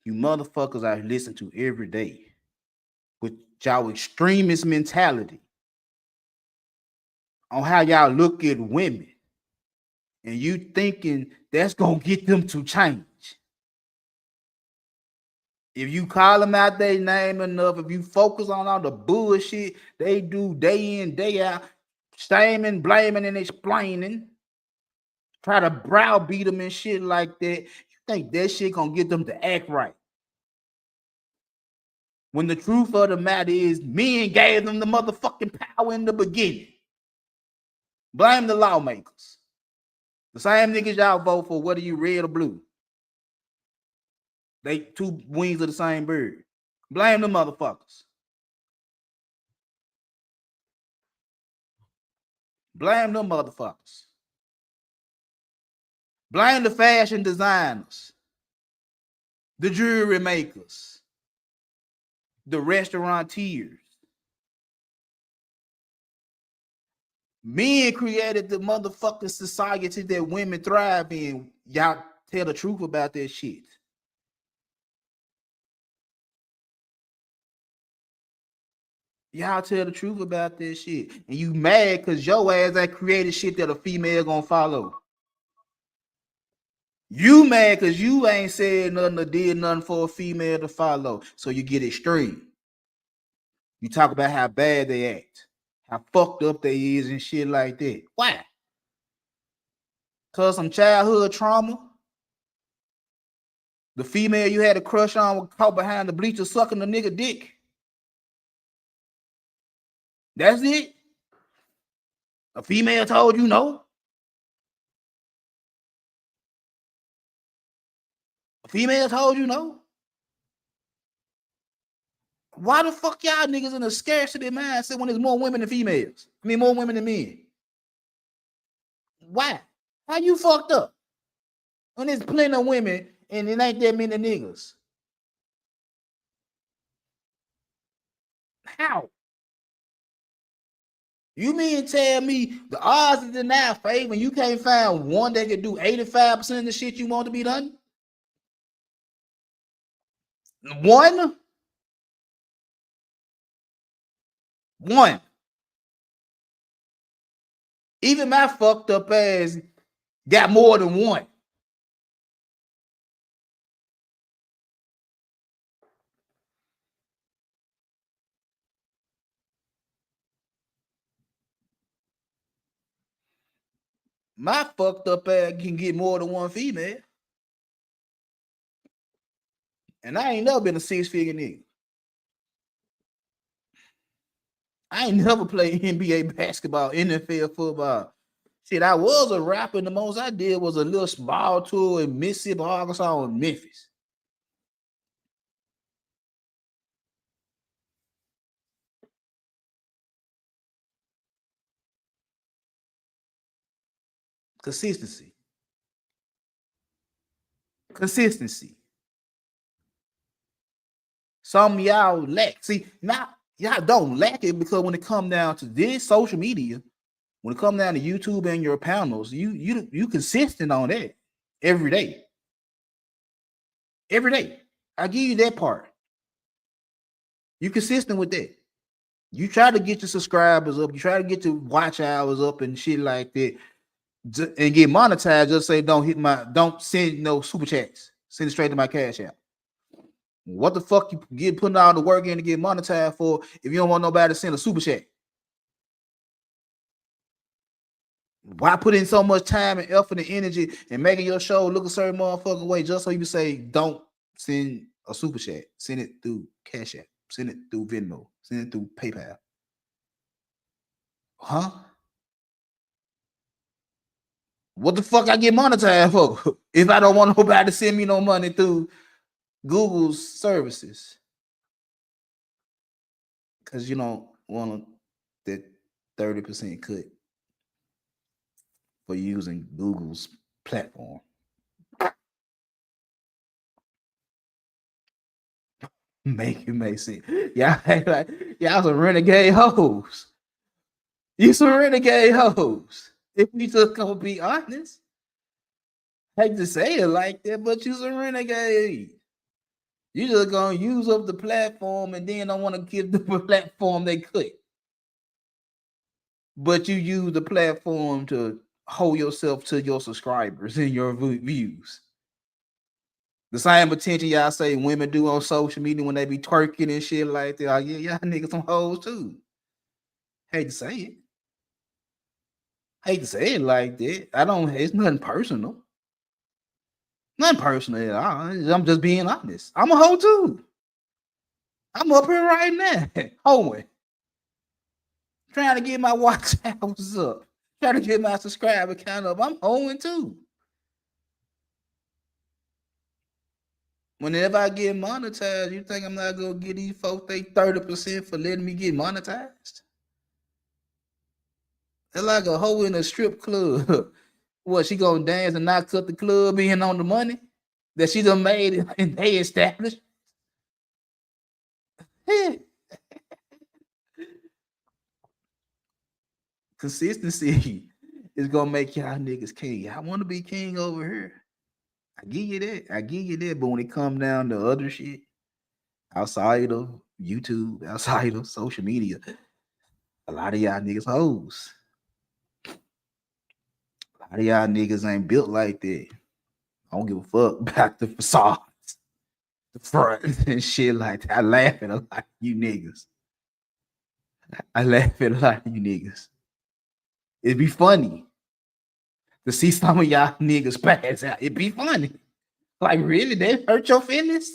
you motherfuckers I listen to every day with y'all extremist mentality on how y'all look at women, and you thinking that's gonna get them to change. If you call them out their name enough, if you focus on all the bullshit they do day in, day out, shaming, blaming, and explaining, try to browbeat them and shit like that, you think that shit gonna get them to act right. When the truth of the matter is, men gave them the motherfucking power in the beginning. Blame the lawmakers. The same niggas y'all vote for, whether you red or blue. They two wings of the same bird. Blame the motherfuckers. Blame them motherfuckers. Blame the fashion designers, the jewelry makers, the restaurateurs. Men created the motherfucking society that women thrive in. Y'all tell the truth about that shit. Y'all tell the truth about that shit. And you mad because your ass ain't created shit that a female gonna follow. You mad because you ain't said nothing or did nothing for a female to follow. So you get extreme. You talk about how bad they act, how fucked up they is and shit like that. Why? Cause some childhood trauma. The female you had a crush on was caught behind the bleacher sucking the nigga dick. That's it. A female told you no. A female told you no. Why the fuck y'all niggas in a scarcity mindset when there's more women than females? I mean, more women than men. Why? How you fucked up? When there's plenty of women and it ain't that many niggas. How? You mean tell me the odds is in our favor when you can't find one that can do 85% of the shit you want to be done? One? One. Even my fucked up ass got more than one. My fucked up ass can get more than one female. And I ain't never been a 6-figure nigga. I ain't never played NBA basketball, NFL football. Shit, I was a rapper. The most I did was a little small tour in Mississippi, Arkansas, and Memphis. Consistency. Consistency. Some of y'all lack. See, now y'all don't lack it because when it come down to this social media, when it come down to YouTube and your panels, you consistent on that every day. Every day. I give you that part. You consistent with that. You try to get your subscribers up, you try to get your watch hours up and shit like that, and get monetized. Just say don't send no super chats. Send it straight to my cash app. What the fuck you get putting all the work in to get monetized for if you don't want nobody to send a super chat? Why put in so much time and effort and energy and making your show look a certain motherfucking way just so you can say don't send a super chat? Send it through Cash App. Send it through Venmo. Send it through PayPal. Huh? What the fuck I get monetized for if I don't want nobody to send me no money through Google's services? Because you don't want that 30% cut for using Google's platform. Make sense. Y'all like y'all some renegade hoes. You some renegade hoes. If we just gonna be honest, I hate to say it like that, but you some renegade. You just gonna use up the platform and then don't want to give the platform they could. But you use the platform to hold yourself to your subscribers and your views. The same attention y'all say women do on social media when they be twerking and shit like that. Oh, yeah, y'all niggas some hoes too. Hate to say it. Hate to say it like that. It's nothing personal. Nothing personal at all. I'm just being honest. I'm a hoe too. I'm up here right now, hoeing. Trying to get my watch hours up. Trying to get my subscriber count up. I'm hoeing too. Whenever I get monetized, you think I'm not gonna get these folks they 30% for letting me get monetized? They're like a hoe in a strip club. What, she gonna dance and not cut the club in on the money that she done made and they established? Consistency is gonna make y'all niggas king. I want to be king over here. I give you that. I give you that. But when it come down to other shit outside of YouTube, outside of social media, a lot of y'all niggas hoes. A lot of y'all niggas ain't built like that. I don't give a fuck about the facades, the front, and shit like that. I laugh at a lot of you niggas. I laugh at a lot of you niggas. It'd be funny to see some of y'all niggas pass out. It'd be funny. Like, really? That hurt your feelings?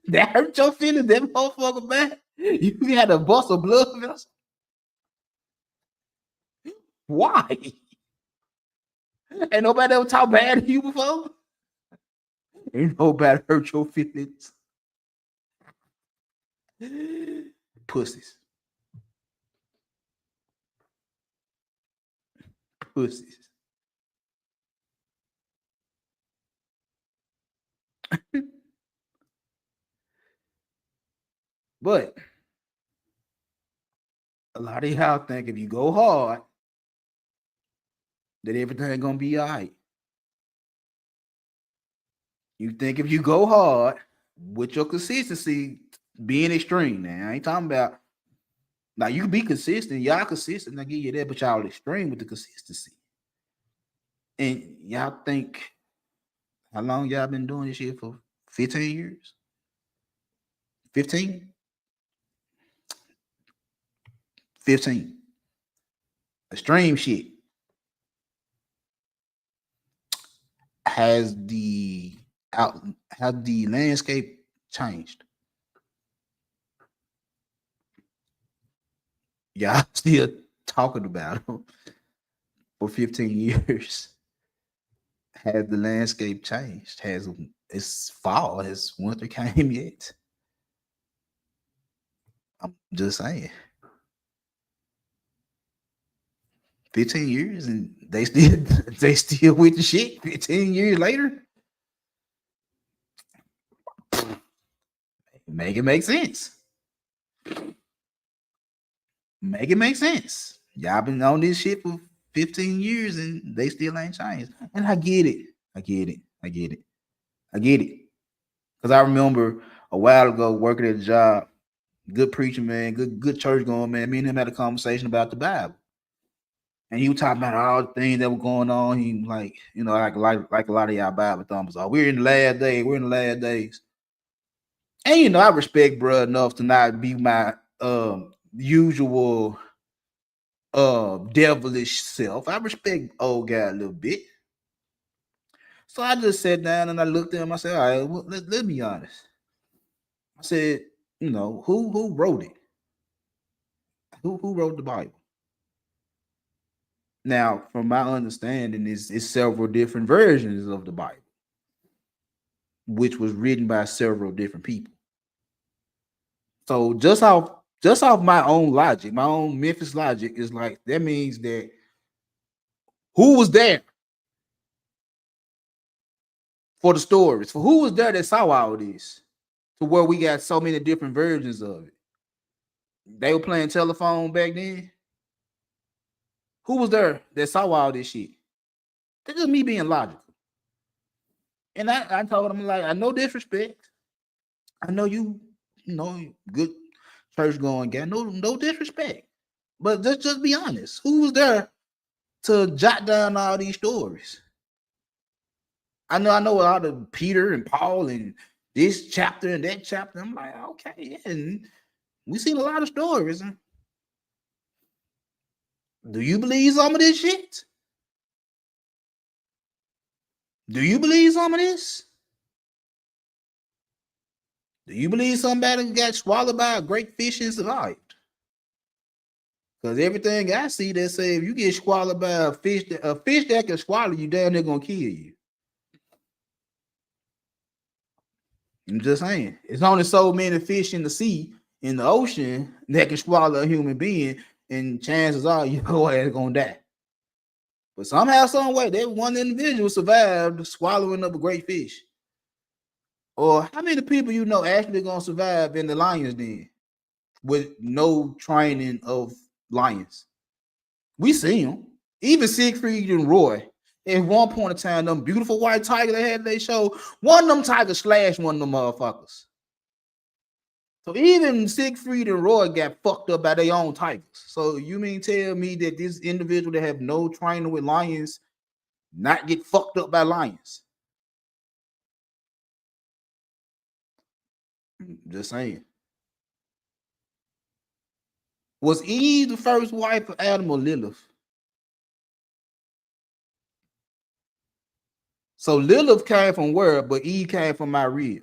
That hurt your feelings? That motherfucker back? You had a bust of blood vessel? Why? Ain't nobody ever talk bad to you before? Ain't nobody hurt your feelings? Pussies. Pussies. But A lot of y'all think if you go hard, that everything gonna be all right. You think if you go hard with your consistency being extreme, now I ain't talking about now you can be consistent, y'all consistent, I give you that, but y'all extreme with the consistency. And y'all think how long y'all been doing this shit for? 15 years? 15? 15. Extreme shit. Has the out has the landscape changed? Y'all still talking about them for 15 years. Has the landscape changed? Has it's fall? Has winter came yet? I'm just saying. 15 years and they still they still with the shit 15 years later. Make it make sense. Make it make sense. Y'all been on this shit for 15 years and they still ain't changed. And I get it. I get it. I get it. I get it. Because I remember a while ago working at a job, good preacher, man, good church going, man. Me and him had a conversation about the Bible. And he was talking about all the things that were going on. He like, you know, like a lot of y'all Bible thumpers are. We're in the last days. We're in the last days. And you know, I respect bro enough to not be my usual devilish self. I respect old guy a little bit. So I just sat down and I looked at him. I said, all right, well, let me be honest. I said, you know, who wrote it? Who wrote the Bible? Now, from my understanding, is several different versions of the Bible, which was written by several different people. So just off my own logic, my own Memphis logic is like that means that who was there for the stories? For who was there that saw all this? To where we got so many different versions of it. They were playing telephone back then. Who was there that saw all this shit? That's just me being logical. And I told him like, I know disrespect. I know you know, good church going guy. No disrespect. But just be honest. Who was there to jot down all these stories? I know a lot of Peter and Paul and this chapter and that chapter. I'm like, okay, yeah. And we seen a lot of stories. Do you believe some of this shit? Do you believe some of this? Do you believe somebody got swallowed by a great fish and survived? Because everything I see that say if you get swallowed by a fish that can swallow you, down they're gonna kill you. I'm just saying, it's only so many fish in the sea, in the ocean, that can swallow a human being, and chances are your ass gonna die. But somehow, some way, that one individual survived swallowing up a great fish. Or how many people you know actually gonna survive in the lion's den with no training of lions? We see them. Even Siegfried and Roy. At one point in time, them beautiful white tigers they had they show, one of them tigers slashed one of them motherfuckers. So even Siegfried and Roy got fucked up by their own tigers. So you mean tell me that this individual that have no training with lions not get fucked up by lions? Just saying. Was Eve the first wife of Adam or Lilith? So Lilith came from where, but Eve came from my rib.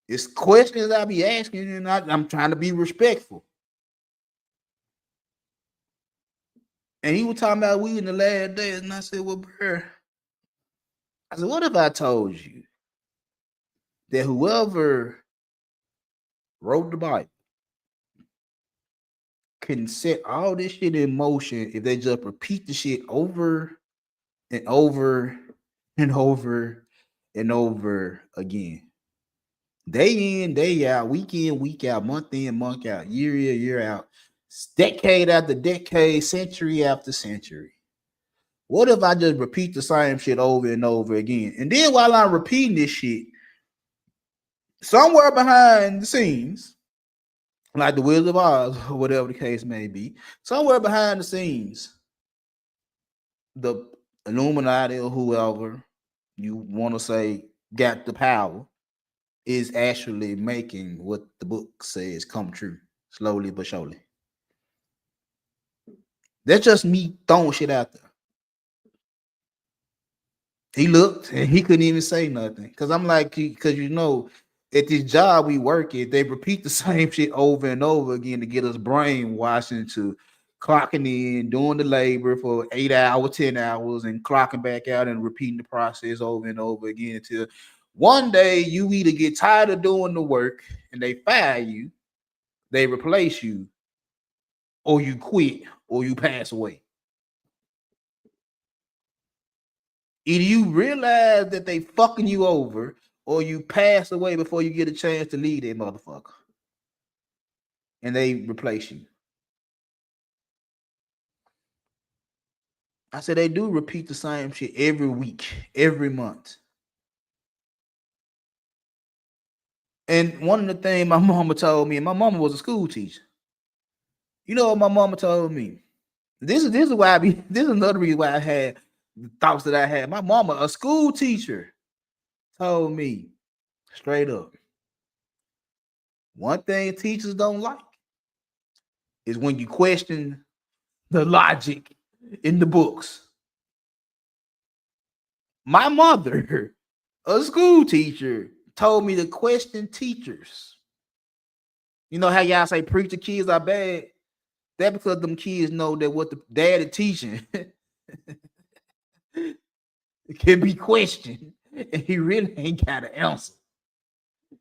It's questions I be asking, and I'm trying to be respectful. And he was talking about we in the last days, and I said, well, bro, I said, what if I told you that whoever wrote the Bible can set all this shit in motion if they just repeat the shit over and over and over and over again. Day in, day out, week in, week out, month in, month out, year in, year out. decade after decade, century after century. What if I just repeat the same shit over and over again? And then while I'm repeating this shit, somewhere behind the scenes, like the Wizard of Oz, or whatever the case may be, somewhere behind the scenes, the Illuminati or whoever you want to say got the power is actually making what the book says come true, slowly but surely. That's just me throwing shit out there. He looked and he couldn't even say nothing. Cause I'm like, because at this job we work at, they repeat the same shit over and over again to get us brainwashed into clocking in, doing the labor for 8 hours, 10 hours, and clocking back out and repeating the process over and over again until one day you either get tired of doing the work and they fire you, they replace you, or you quit, or you pass away. Either you realize that they fucking you over, or you pass away before you get a chance to lead that motherfucker. And they replace you. I said they do repeat the same shit every week, every month. And one of the things my mama told me, and my mama was a school teacher. You know what my mama told me? This is why this is another reason why I had the thoughts that I had. My mama, a school teacher, told me straight up. One thing teachers don't like is when you question the logic in the books. My mother, a school teacher, told me to question teachers. You know how y'all say preacher kids are bad? That because them kids know that what the dad is teaching can be questioned, and he really ain't got an answer.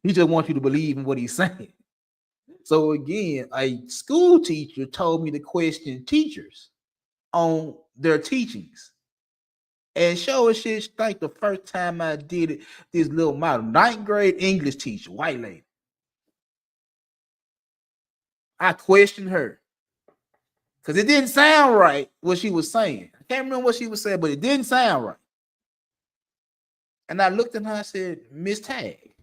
He just wants you to believe in what he's saying. So again, a school teacher told me to question teachers on their teachings. And show it shit like the first time I did it, this little model, 9th grade English teacher, white lady. I questioned her because it didn't sound right what she was saying. I can't remember what she was saying, but it didn't sound right. And I looked at her and I said, Miss Tag,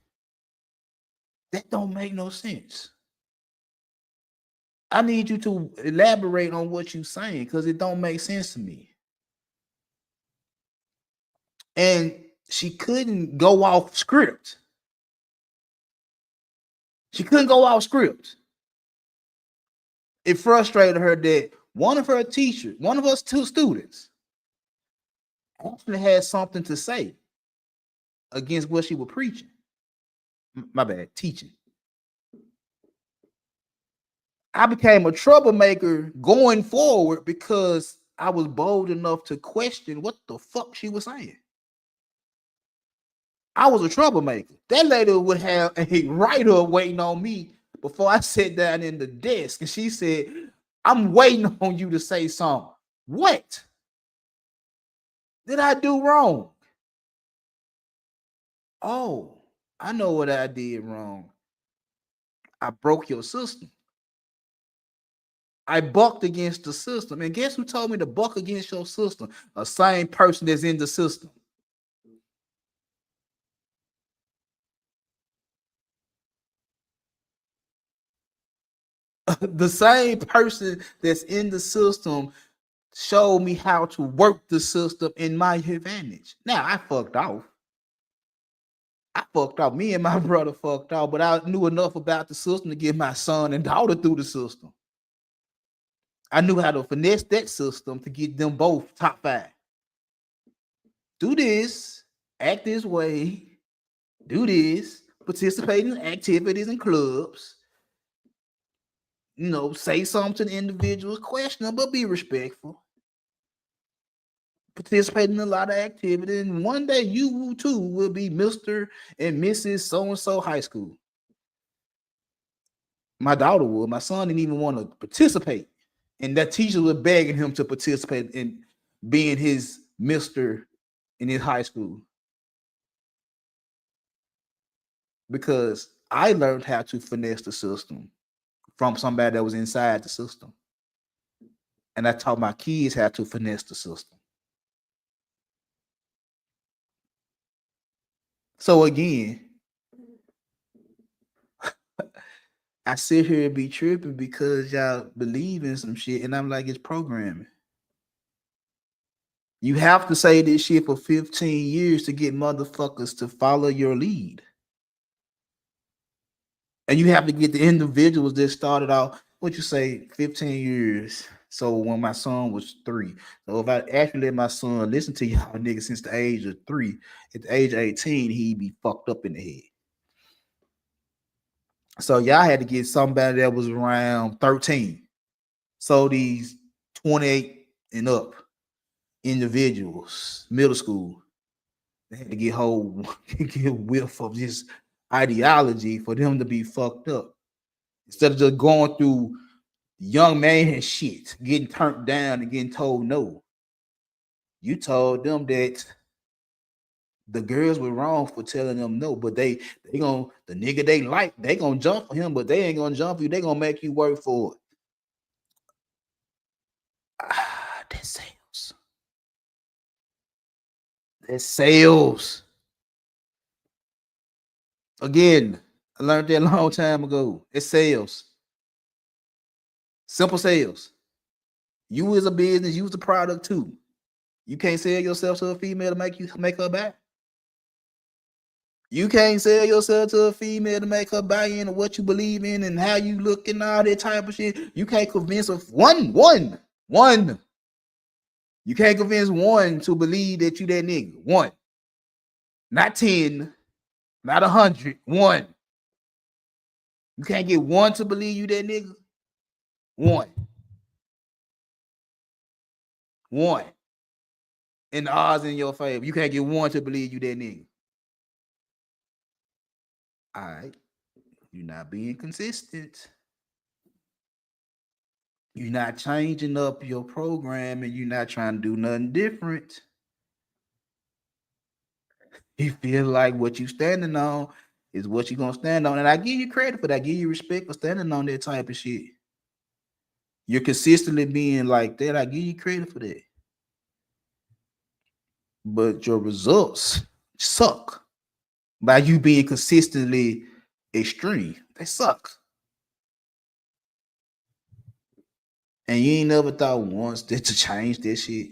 that don't make no sense. I need you to elaborate on what you're saying because it don't make sense to me. And she couldn't go off script. She couldn't go off script. It frustrated her that one of her teachers, one of us two students, actually had something to say against what she was preaching. My bad, teaching. I became a troublemaker going forward because I was bold enough to question what the fuck she was saying. I was a troublemaker. That lady would have a write-up waiting on me before I sat down in the desk, and she said, I'm waiting on you to say something. What did I do wrong? Oh, I know what I did wrong. I broke your system. I bucked against the system. And guess who told me to buck against your system? A same person that's in the system. The same person that's in the system showed me how to work the system in my advantage. Now, I fucked off. Me and my brother fucked off, but I knew enough about the system to get my son and daughter through the system. I knew how to finesse that system to get them both top 5. Do this, act this way, do this, participate in activities and clubs, say something to the individuals, question them, but be respectful. Participate in a lot of activity, and one day you too will be Mr. and Mrs. So-and-so high school. My daughter would. My son didn't even want to participate. And that teacher was begging him to participate in being his Mr. in his high school. Because I learned how to finesse the system from somebody that was inside the system. and I taught my kids how to finesse the system. So again, I sit here and be tripping because y'all believe in some shit, and I'm like, it's programming. You have to say this shit for 15 years to get motherfuckers to follow your lead. And you have to get the individuals that started out, what you say, 15 years. So when my son was 3. So if I actually let my son listen to y'all niggas since the age of 3, at the age of 18, he'd be fucked up in the head. So y'all had to get somebody that was around 13. So these 28 and up individuals, middle school, they had to get get whiff of this ideology for them to be fucked up. Instead of just going through young man shit, getting turned down and getting told no. You told them that the girls were wrong for telling them no, but they gonna, the nigga they like, they gonna jump for him, but they ain't gonna jump for you. They gonna make you work for it. That sales. That sales. Again, I learned that a long time ago. It's sales. Simple sales. You as a business, use the product too. You can't sell yourself to a female to make her buy. You can't sell yourself to a female to make her buy into what you believe in and how you look and all that type of shit. You can't convince one. You can't convince one to believe that you that nigga. One. Not 10, not 100. One. You can't get one to believe you that nigga. One. And the odds in your favor. You can't get one to believe you that nigga. All right. You're not being consistent. You're not changing up your program, and you're not trying to do nothing different. You feel like what you standing on is what you're gonna stand on. And I give you credit for that. I give you respect for standing on that type of shit. You're consistently being like that. I give you credit for that. But your results suck by you being consistently extreme. They suck. And you ain't never thought once that to change this shit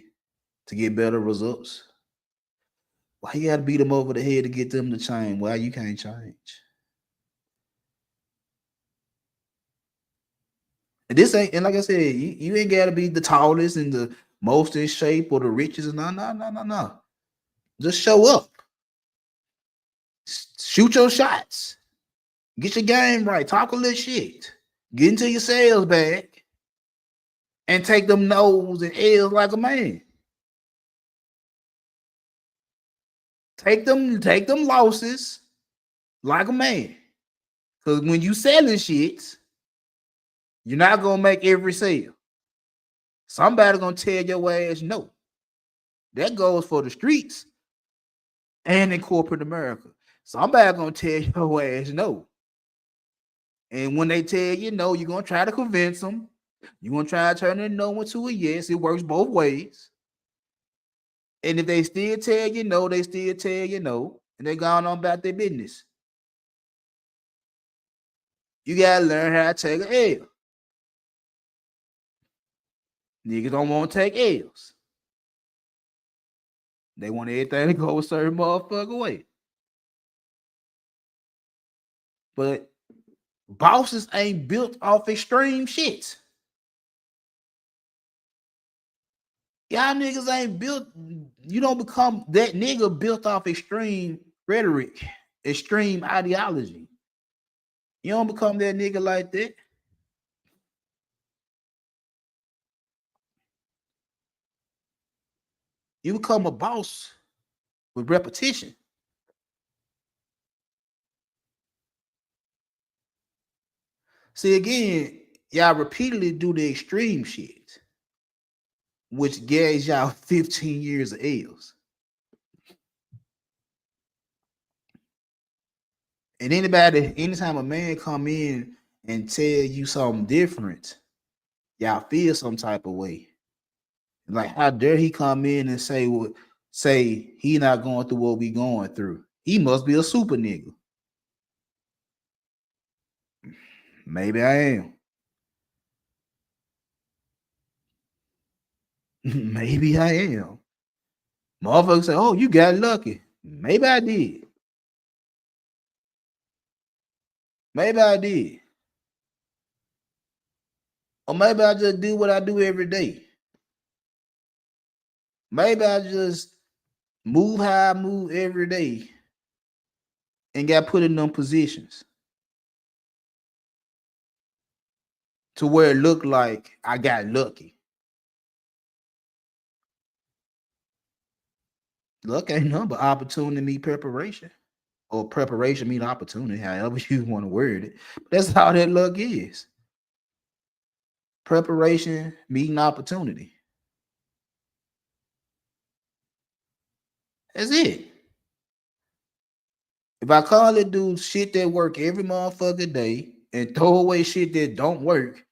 to get better results. Why you gotta beat them over the head to get them to change? Why you can't change? And this ain't, and like I said, you ain't gotta be the tallest and the most in shape or the richest. No. Just show up. Shoot your shots. Get your game right. Talk a little shit. Get into your sales bag. And take them no's and L's like a man. Take them losses like a man. Because when you selling shit, you're not gonna make every sale. Somebody gonna tell your ass no. That goes for the streets and in corporate America. Somebody gonna tell your ass no. And when they tell you no, you're gonna try to convince them. You're gonna try to turn a no into a yes. It works both ways. And if they still tell you no, they still tell you no, and they gone on about their business. You gotta learn how to take an L. Niggas don't want to take L's. They want everything to go a certain motherfucker way. But bosses ain't built off extreme shit. Y'all niggas ain't built. You don't become that nigga built off extreme rhetoric, extreme ideology. You don't become that nigga like that. You become a boss with repetition. See, again, y'all repeatedly do the extreme shit, which gives y'all 15 years of L's. And anytime a man come in and tell you something different, y'all feel some type of way. Like, how dare he come in and say he not going through what we going through? He must be a super nigga. Maybe I am. Maybe I am. Motherfuckers say, "Oh, you got lucky." Maybe I did. Maybe I did. Or maybe I just do what I do every day. Maybe I just move how I move every day and got put in them positions to where it looked like I got lucky. Luck ain't nothing but opportunity meet preparation. Or preparation meet opportunity, however you want to word it. But that's how that luck is. Preparation meeting opportunity. That's it. If I call it do shit that work every motherfucking day and throw away shit that don't work,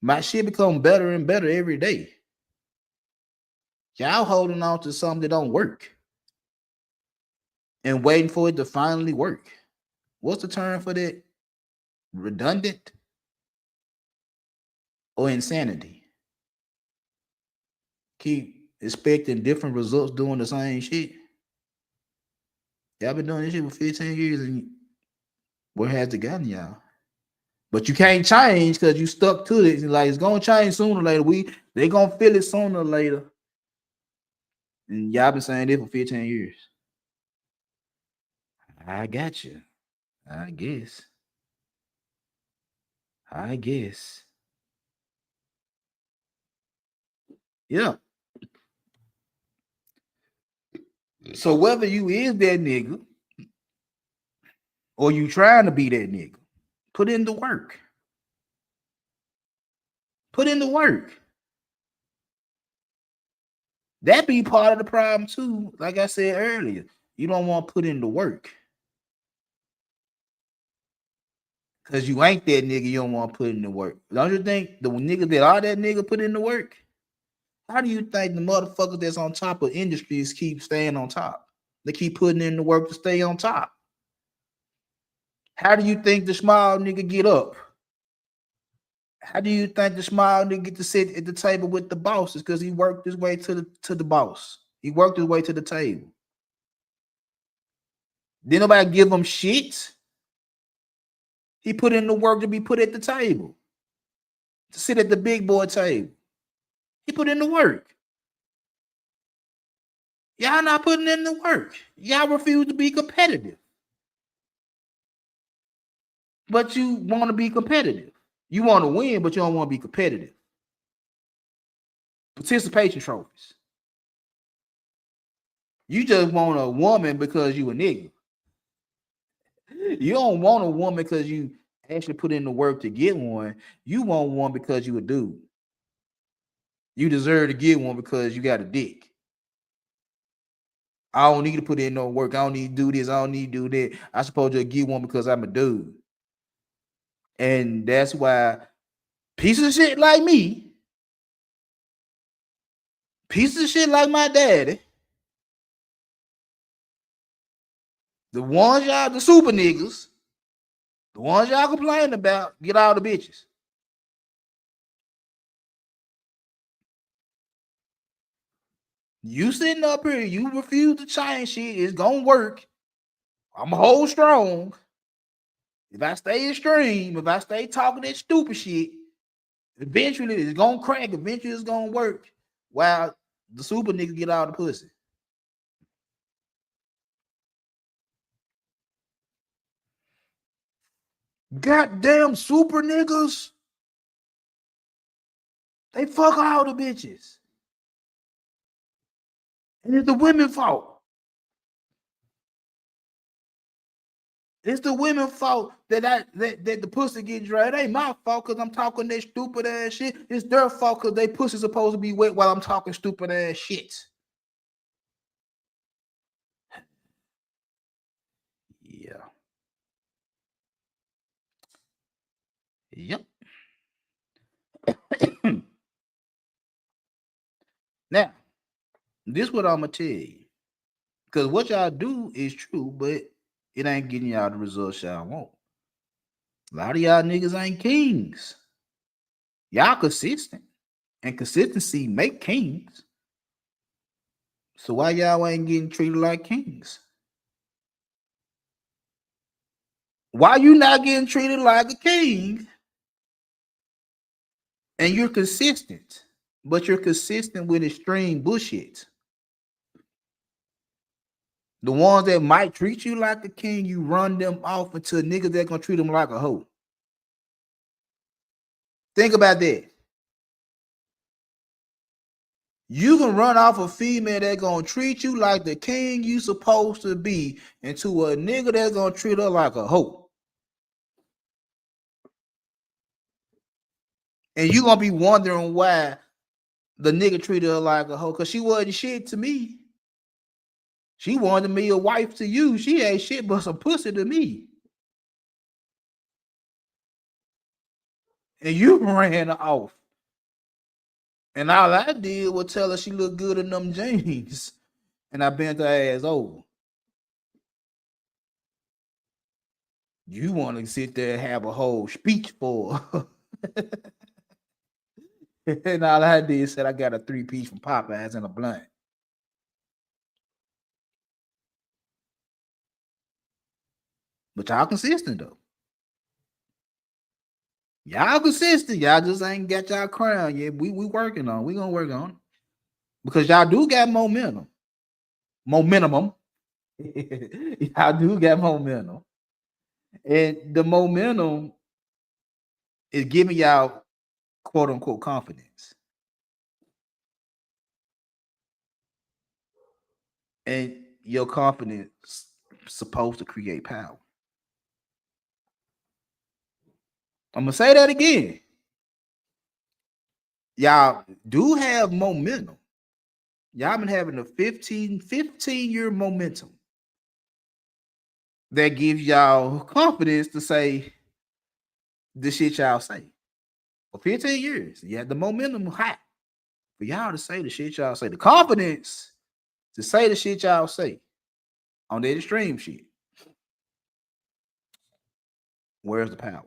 my shit become better and better every day. Y'all holding on to something that don't work and waiting for it to finally work. What's the term for that? Redundant or insanity? Keep expecting different results doing the same shit. Y'all been doing this shit for 15 years and where has it gotten y'all? But you can't change because you stuck to it. Like, it's gonna change sooner or later. They gonna feel it sooner or later. And y'all been saying this for 15 years. I got you. I guess. I guess. Yeah. So whether you is that nigga or you trying to be that nigga, put in the work. Put in the work. That be part of the problem too. Like I said earlier, you don't want to put in the work. Cause you ain't that nigga, you don't want to put in the work. Don't you think the niggas that are that nigga put in the work? How do you think the motherfuckers that's on top of industries keep staying on top? They keep putting in the work to stay on top. How do you think the small nigga get up? How do you think the small nigga get to sit at the table with the bosses? Because he worked his way to the boss. He worked his way to the table. Did nobody give him shit? He put in the work to be put at the table, to sit at the big boy table. He put in the work. Y'all not putting in the work. Y'all refuse to be competitive. But you want to be competitive. You want to win, but you don't want to be competitive. Participation trophies. You just want a woman because you a nigga. You don't want a woman because you actually put in the work to get one. You want one because you a dude. You deserve to get one because you got a dick. I don't need to put in no work. I don't need to do this. I don't need to do that. I supposed to get one because I'm a dude. And that's why pieces of shit like me, pieces of shit like my daddy, the ones y'all, the super niggas, the ones y'all complain about, get all the bitches. You sitting up here, you refuse to change shit. It's gonna work. I'm a hold strong. If I stay extreme, if I stay talking that stupid shit, eventually it's gonna crack. Eventually it's gonna work. While the super niggas get all the pussy. Goddamn super niggas. They fuck all the bitches. And it's the women's fault. It's the women's fault that the pussy get dry. It ain't my fault because I'm talking that stupid ass shit. It's their fault because they pussy supposed to be wet while I'm talking stupid ass shit. Yeah. Yep. Now, this what I'm gonna tell you. Because what y'all do is true, but it ain't getting y'all the results y'all want. A lot of y'all niggas ain't kings. Y'all consistent. And consistency make kings. So why y'all ain't getting treated like kings? Why you not getting treated like a king? And you're consistent, but you're consistent with extreme bullshit. The ones that might treat you like a king, you run them off until niggas that gonna treat them like a hoe. Think about that. You can run off a female that gonna treat you like the king you supposed to be into a nigga that's gonna treat her like a hoe. And you gonna be wondering why the nigga treated her like a hoe, because she wasn't shit to me. She wanted me a wife to you. She ain't shit but some pussy to me. And you ran her off. And all I did was tell her she looked good in them jeans. And I bent her ass over. You want to sit there and have a whole speech for her. And all I did said I got a 3-piece from Popeyes and a blunt. But y'all consistent though. Y'all consistent. Y'all just ain't got y'all crown yet. We working on. We gonna work on it. Because y'all do got momentum. Y'all do got momentum. And the momentum is giving y'all quote unquote confidence. And your confidence supposed to create power. I'm gonna say that again. Y'all do have momentum. Y'all been having a 15-year momentum that gives y'all confidence to say the shit y'all say. For 15 years, you had the momentum hot for y'all to say the shit y'all say. The confidence to say the shit y'all say on that extreme shit. Where's the power?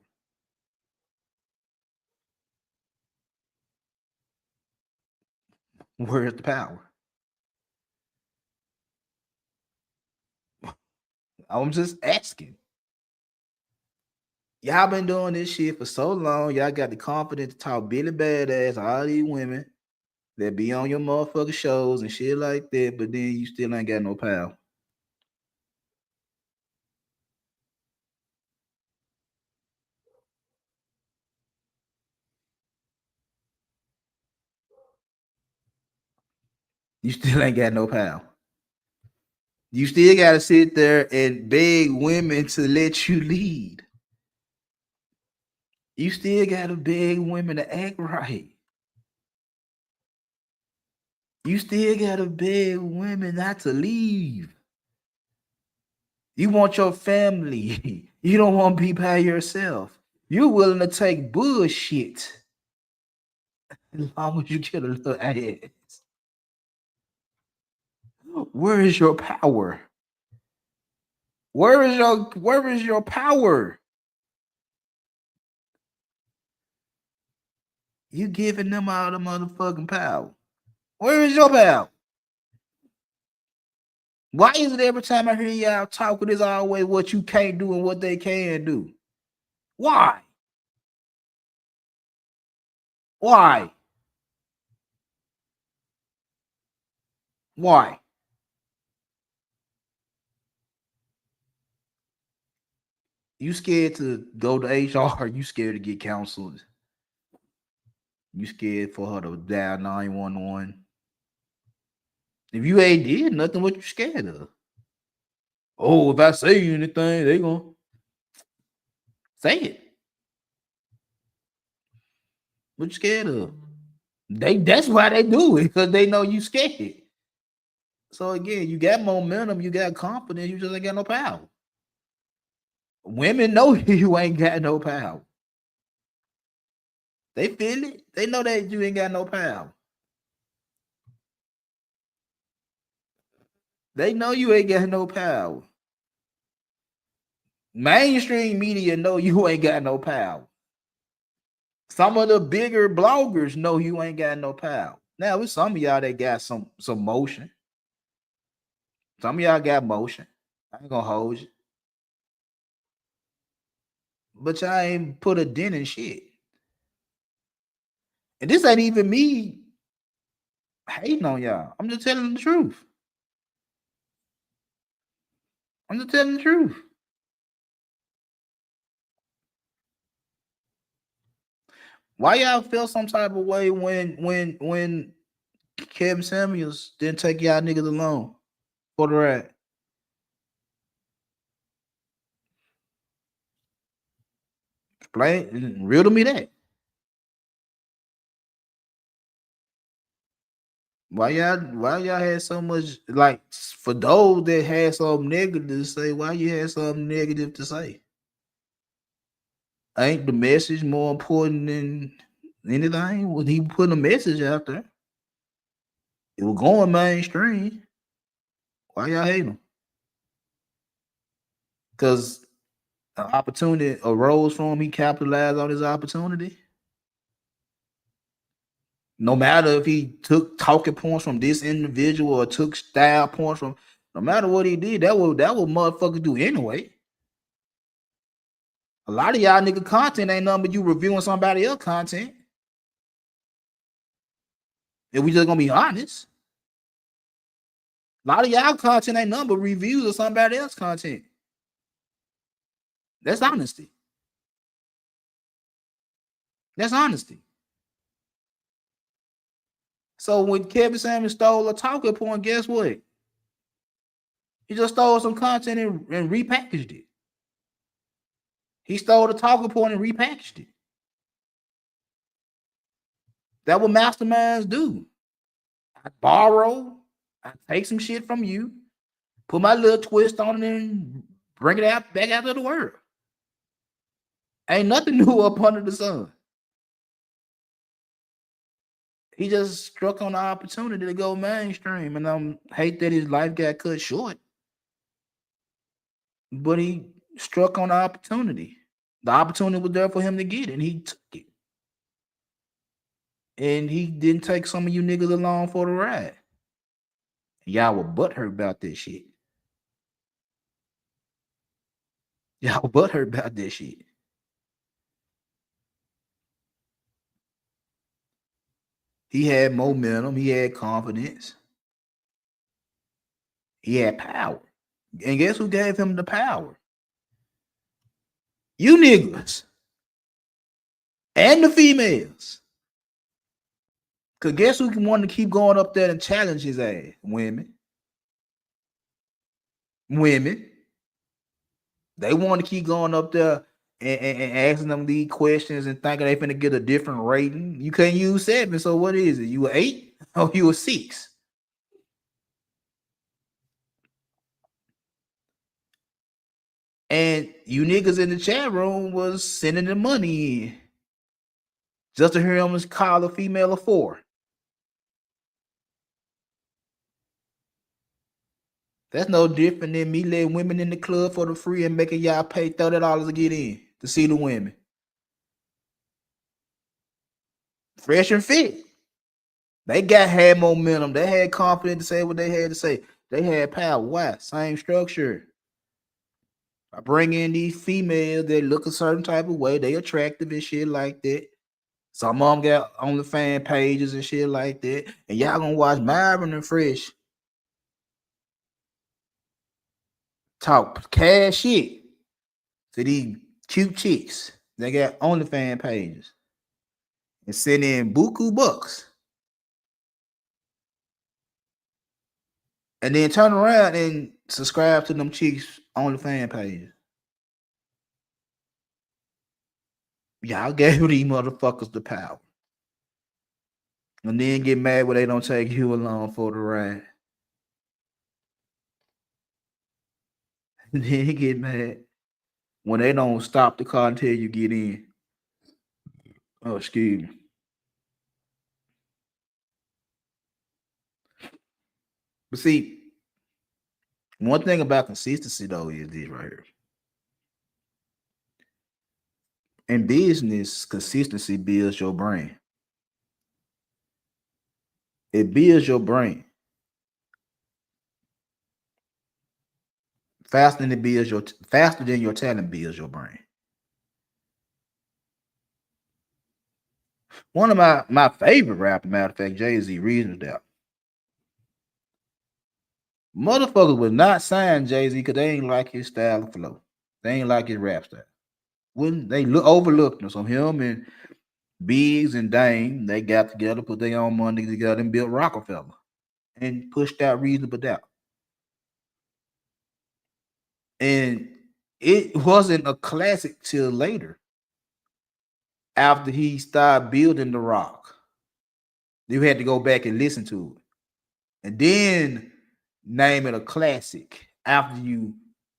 Where's the power? I'm just asking. Y'all been doing this shit for so long. Y'all got the confidence to talk Billy Badass, all these women that be on your motherfucking shows and shit like that, but then you still ain't got no power. You still ain't got no power. You still got to sit there and beg women to let you lead. You still got to beg women to act right. You still got to beg women not to leave. You want your family. You don't want to be by yourself. You're willing to take bullshit as long as you get a little ass. Where is your power? Where is your power? You giving them all the motherfucking power. Where is your power? Why is it every time I hear y'all talking, it's always what you can't do and what they can do? Why? Why? Why? You scared to go to HR? You scared to get counseled? You scared for her to dial 911? If you ain't did nothing, what you scared of? Oh, if I say anything, they gonna say it. What you scared of? That's why they do it, because they know you scared. So again, you got momentum, you got confidence, you just ain't got no power. Women know you ain't got no power. They feel it. They know that you ain't got no power. They know you ain't got no power. Mainstream media know you ain't got no power. Some of the bigger bloggers know you ain't got no power. Now, with some of y'all that got some motion. Some of y'all got motion. I ain't gonna hold you. But y'all ain't put a dent in shit. And this ain't even me hating on y'all. I'm just telling the truth. I'm just telling the truth. Why y'all feel some type of way when Kevin Samuels didn't take y'all niggas along for the ride? Explain, riddle me that. Why y'all had so much, like, for those that had something negative to say, why you had something negative to say? Ain't the message more important than anything? Was he putting a message out there? It was going mainstream. Why y'all hate him? Because an opportunity arose for him. He capitalized on his opportunity. No matter if he took talking points from this individual or took style points from, no matter what he did, that would motherfuckers do anyway. A lot of y'all nigga content ain't nothing but you reviewing somebody else content. If we just gonna be honest, a lot of y'all content ain't nothing but reviews of somebody else content. That's honesty. That's honesty. So when Kevin Samuels stole a talking point, guess what? He just stole some content and repackaged it. He stole the talking point and repackaged it. That's what masterminds do. I borrow, I take some shit from you, put my little twist on it, and bring it out back out to the world. Ain't nothing new up under the sun. He just struck on the opportunity to go mainstream, and I hate that his life got cut short. But he struck on the opportunity. The opportunity was there for him to get it, and he took it. And he didn't take some of you niggas along for the ride. Y'all were butthurt about this shit. Y'all were butthurt about this shit. He had momentum. He had confidence. He had power. And guess who gave him the power? You niggas. And the females. Because guess who wanted to keep going up there and challenge his ass? Women. Women. They want to keep going up there and asking them these questions and thinking they finna get a different rating. You can't use 7, so what is it? You a 8 or you a 6? And you niggas in the chat room was sending the money in just to hear him call a female a 4. That's no different than me letting women in the club for the free and making y'all pay $30 to get in to see the women. Fresh and fit. They had momentum. They had confidence to say what they had to say. They had power. Why? Same structure. I bring in these females that look a certain type of way. They attractive and shit like that. Some of them got OnlyFans pages and shit like that. And y'all gonna watch Myron and Fresh talk cash shit to these cute chicks. They got OnlyFans pages and send in buku bucks. And then turn around and subscribe to them chicks OnlyFans pages. Y'all gave these motherfuckers the power. And then get mad when they don't take you along for the ride. And then get mad when they don't stop the car until you get in. Oh, excuse me. But see, One thing about consistency though is this right here. In business, consistency builds your brain. It builds your brain faster than your talent builds your brain. One of my favorite rapper, matter of fact, Jay-Z, Reasonable Doubt. Motherfuckers would not sign Jay-Z because they ain't like his style of flow. They ain't like his rap style. When they overlooked him, so him and Biggs and Dame, they got together, put their own money together, and built Rockefeller and pushed out Reasonable Doubt. And it wasn't a classic till later, after he started building the Rock. You had to go back and listen to it, and then name it a classic after you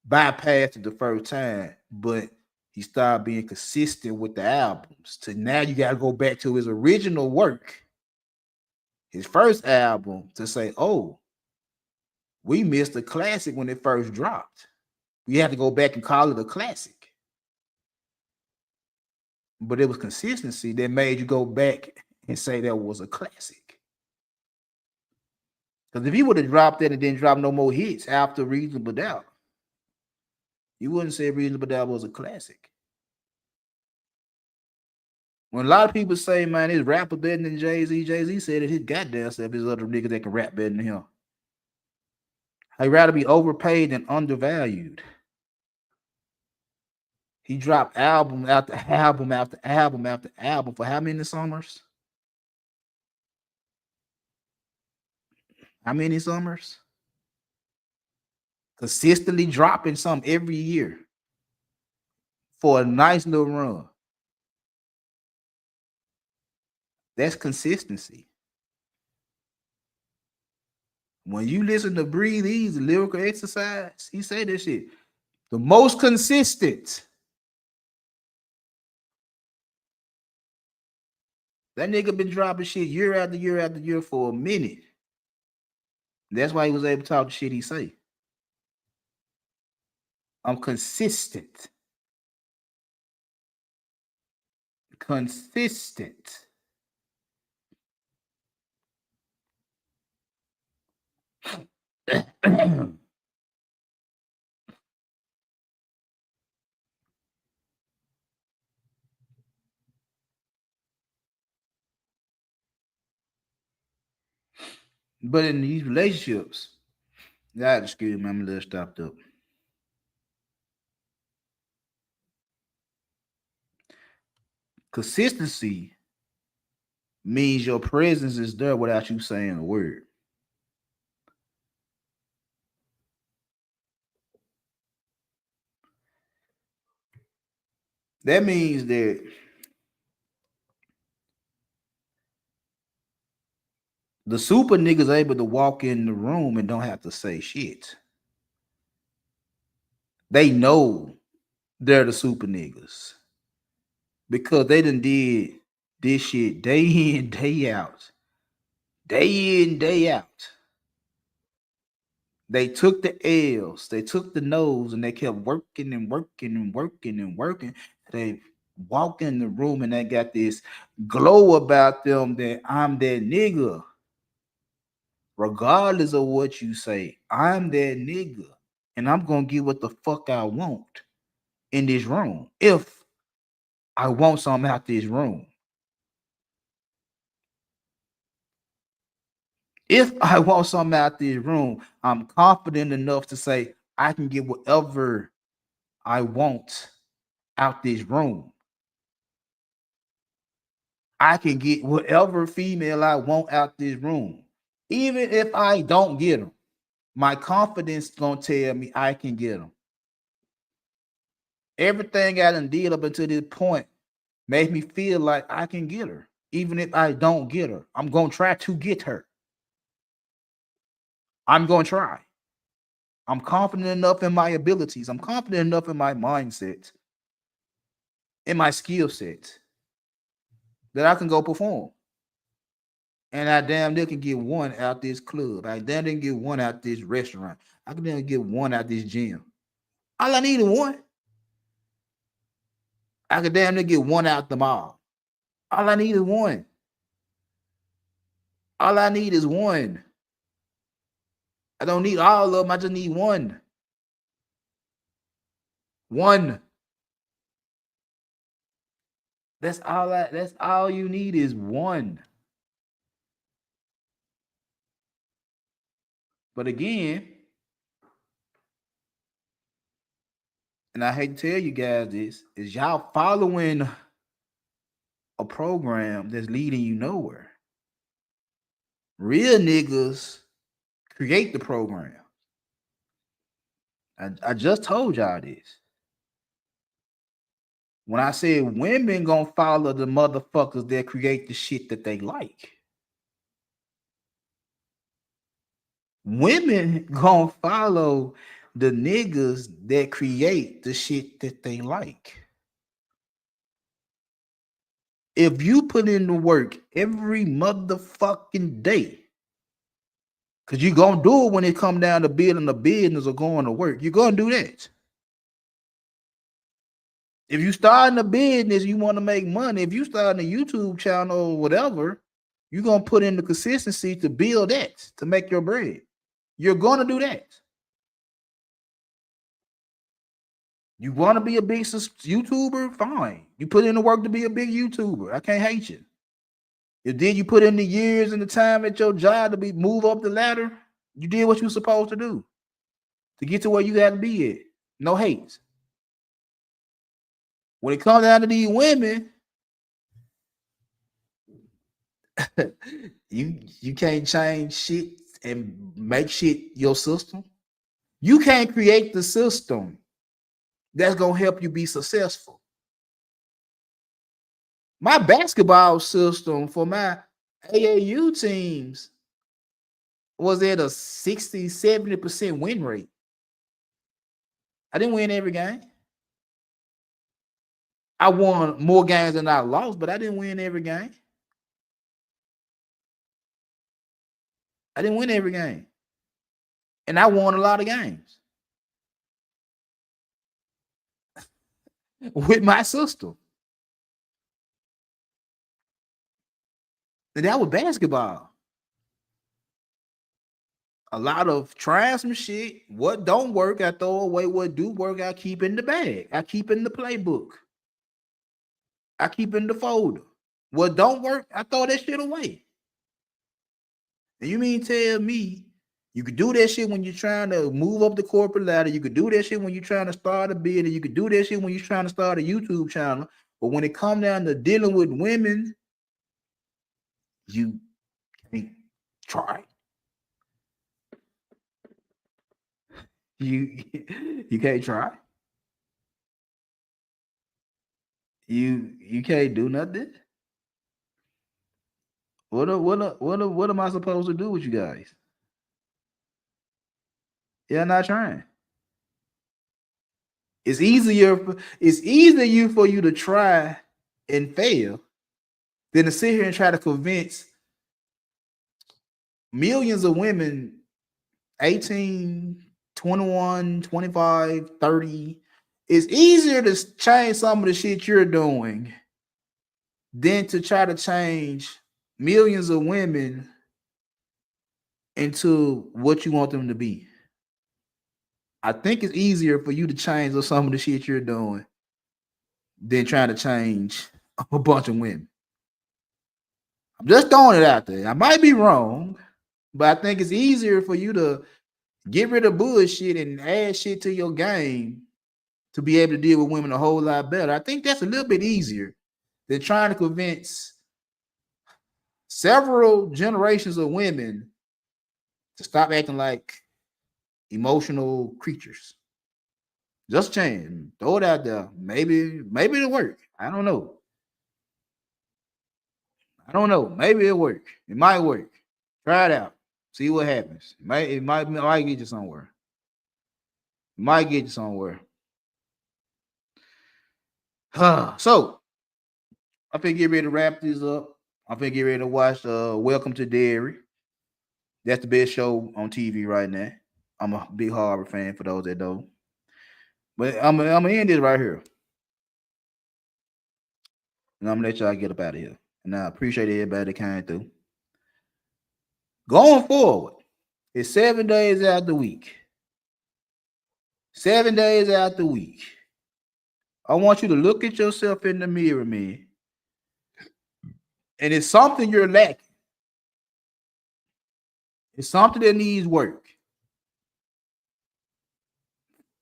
bypassed it the first time. But he started being consistent with the albums. To now you got to go back to his original work, his first album, to say, oh, we missed a classic when it first dropped. We had to go back and call it a classic. But it was consistency that made you go back and say that was a classic. Because if he would have dropped that and didn't drop no more hits after Reasonable Doubt, you wouldn't say Reasonable Doubt was a classic. When a lot of people say, man, his rapper better than Jay-Z, Jay-Z said it his goddamn self, his other niggas that can rap better than him. I'd rather be overpaid than undervalued. He dropped album after album after album after album for how many summers? How many summers? Consistently dropping some every year for a nice little run. That's consistency. When you listen to Breathe Easy, Lyrical Exercise, he say this shit. The most consistent. That nigga been dropping shit year after year after year for a minute. That's why he was able to talk the shit he say. I'm consistent. Consistent. But in these relationships, God, excuse me, I'm a little stopped up. Consistency means your presence is there without you saying a word. That means that the super niggas able to walk in the room and don't have to say shit. They know they're the super niggas because they done did this shit day in, day out. Day in, day out. They took the L's, they took the no's, and they kept working and working and working and working. They walk in the room and they got this glow about them that I'm that nigga. Regardless of what you say, I'm that nigga. And I'm gonna get what the fuck I want in this room. If I want something out this room. If I want something out this room, I'm confident enough to say I can get whatever I want out this room. I can get whatever female I want out this room. Even if I don't get them, my confidence gonna tell me I can get them. Everything I done did up until this point made me feel like I can get her. Even if I don't get her, I'm gonna try to get her. I'm gonna try. I'm confident enough in my abilities. I'm confident enough in my mindset, in my skill set, that I can go perform. And I damn near can get one out this club. I damn near can get one out this restaurant. I can damn get one out this gym. All I need is one. I could damn near get one out the mall. All I need is one. All I need is one. I don't need all of them. I just need one. One. That's all you need is one. But again, and I hate to tell you guys this, is y'all following a program that's leading you nowhere. Real niggas create the program. I just told y'all this. When I said women gonna follow the motherfuckers that create the shit that they like. Women gonna follow the niggas that create the shit that they like. If you put in the work every motherfucking day, because you're gonna do it when it come down to building a business or going to work, you're gonna do that. If you starting a business, you want to make money. If you starting a YouTube channel or whatever, you're gonna put in the consistency to build that, to make your bread. You're gonna do that. You want to be a big YouTuber? Fine. You put in the work to be a big YouTuber. I can't hate you. If then you put in the years and the time at your job to move up the ladder, you did what you're supposed to do to get to where you got to be at. No hate. When it comes down to these women, you can't change shit and make shit your system. You can't create the system that's gonna help you be successful. My basketball system for my AAU teams was at a 60, 70% win rate. I didn't win every game. I won more games than I lost, but I didn't win every game. I didn't win every game. And I won a lot of games with my system. And that was basketball. A lot of trying some shit. What don't work, I throw away. What do work, I keep in the bag. I keep in the playbook. I keep in the folder. What don't work, I throw that shit away. And you mean tell me you could do that shit when you're trying to move up the corporate ladder? You could do that shit when you're trying to start a business. You could do that shit when you're trying to start a YouTube channel. But when it comes down to dealing with women, you can't try. You can't try. You can't do nothing. What am I supposed to do with you guys? You're not trying. It's easier for you to try and fail than to sit here and try to convince millions of women 18, 21, 25, 30. It's easier to change some of the shit you're doing than to try to change millions of women into what you want them to be. I think it's easier for you to change some of the shit you're doing than trying to change a bunch of women. I'm just throwing it out there. I might be wrong, but I think it's easier for you to get rid of bullshit and add shit to your game to be able to deal with women a whole lot better. I think that's a little bit easier than trying to convince several generations of women to stop acting like emotional creatures. Just change. Throw it out there. Maybe it'll work. I don't know. Maybe it'll work. It might work. Try it out. See what happens. It might get you somewhere. It might get you somewhere. So I think get ready to wrap this up. I'm finna get ready to watch Welcome to Derry. That's the best show on TV right now. I'm a big Harvard fan for those that don't. But I'm gonna end this right here. And I'm gonna let y'all get up out of here. And I appreciate everybody that came through. Going forward, it's 7 days out the week. 7 days out the week. I want you to look at yourself in the mirror, man. And it's something you're lacking. It's something that needs work.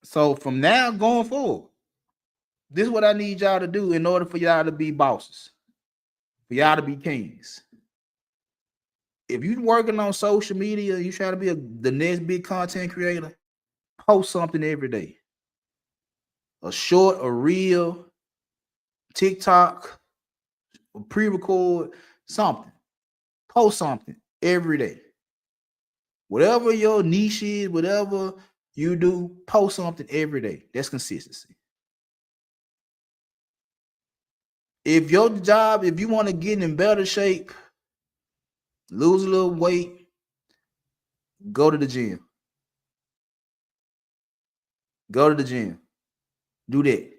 So from now going forward, this is what I need y'all to do in order for y'all to be bosses, for y'all to be kings. If you're working on social media, you try to be the next big content creator, post something every day. A short, a reel, TikTok, a pre-record, something. Post something every day. Whatever your niche is, whatever you do, post something every day. That's consistency. If your job, if you want to get in better shape, lose a little weight, go to the gym. Go to the gym. Do that.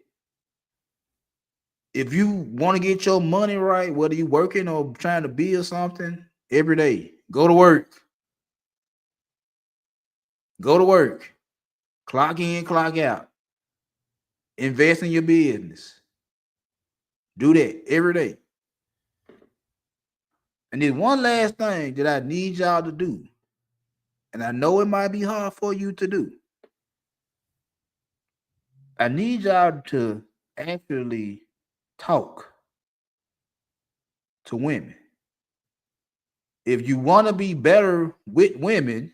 If you want to get your money right, whether you're working or trying to build something, every day, go to work. Go to work. Clock in, clock out. Invest in your business. Do that every day. And there's one last thing that I need y'all to do. And I know it might be hard for you to do. I need y'all to actually talk to women. If you want to be better with women,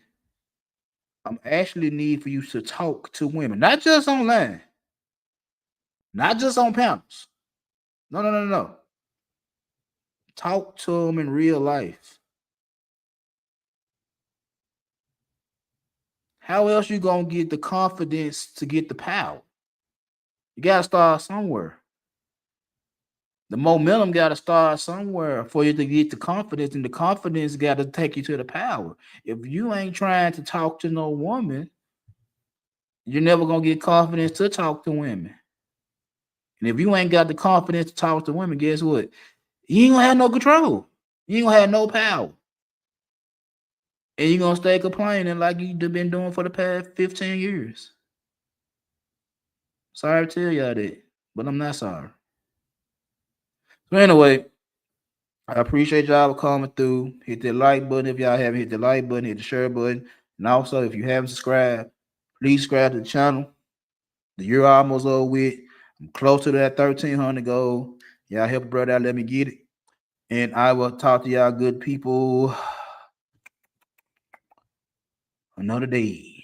I'm actually need for you to talk to women, not just online, not just on panels. No. Talk to them in real life. How else you gonna get the confidence to get the power? You gotta start somewhere. The momentum gotta start somewhere for you to get the confidence, and the confidence gotta take you to the power. If you ain't trying to talk to no woman, you're never gonna get confidence to talk to women. And if you ain't got the confidence to talk to women, guess what? You ain't gonna have no control. You ain't gonna have no power. And you're gonna stay complaining like you've been doing for the past 15 years. Sorry to tell y'all that, but I'm not sorry. So anyway, I appreciate y'all for coming through. Hit that like button if y'all haven't hit the like button, hit the share button. And also, if you haven't subscribed, please subscribe to the channel. The year almost over with. I'm close to that 1,300 goal. Y'all help a brother out, let me get it. And I will talk to y'all good people another day.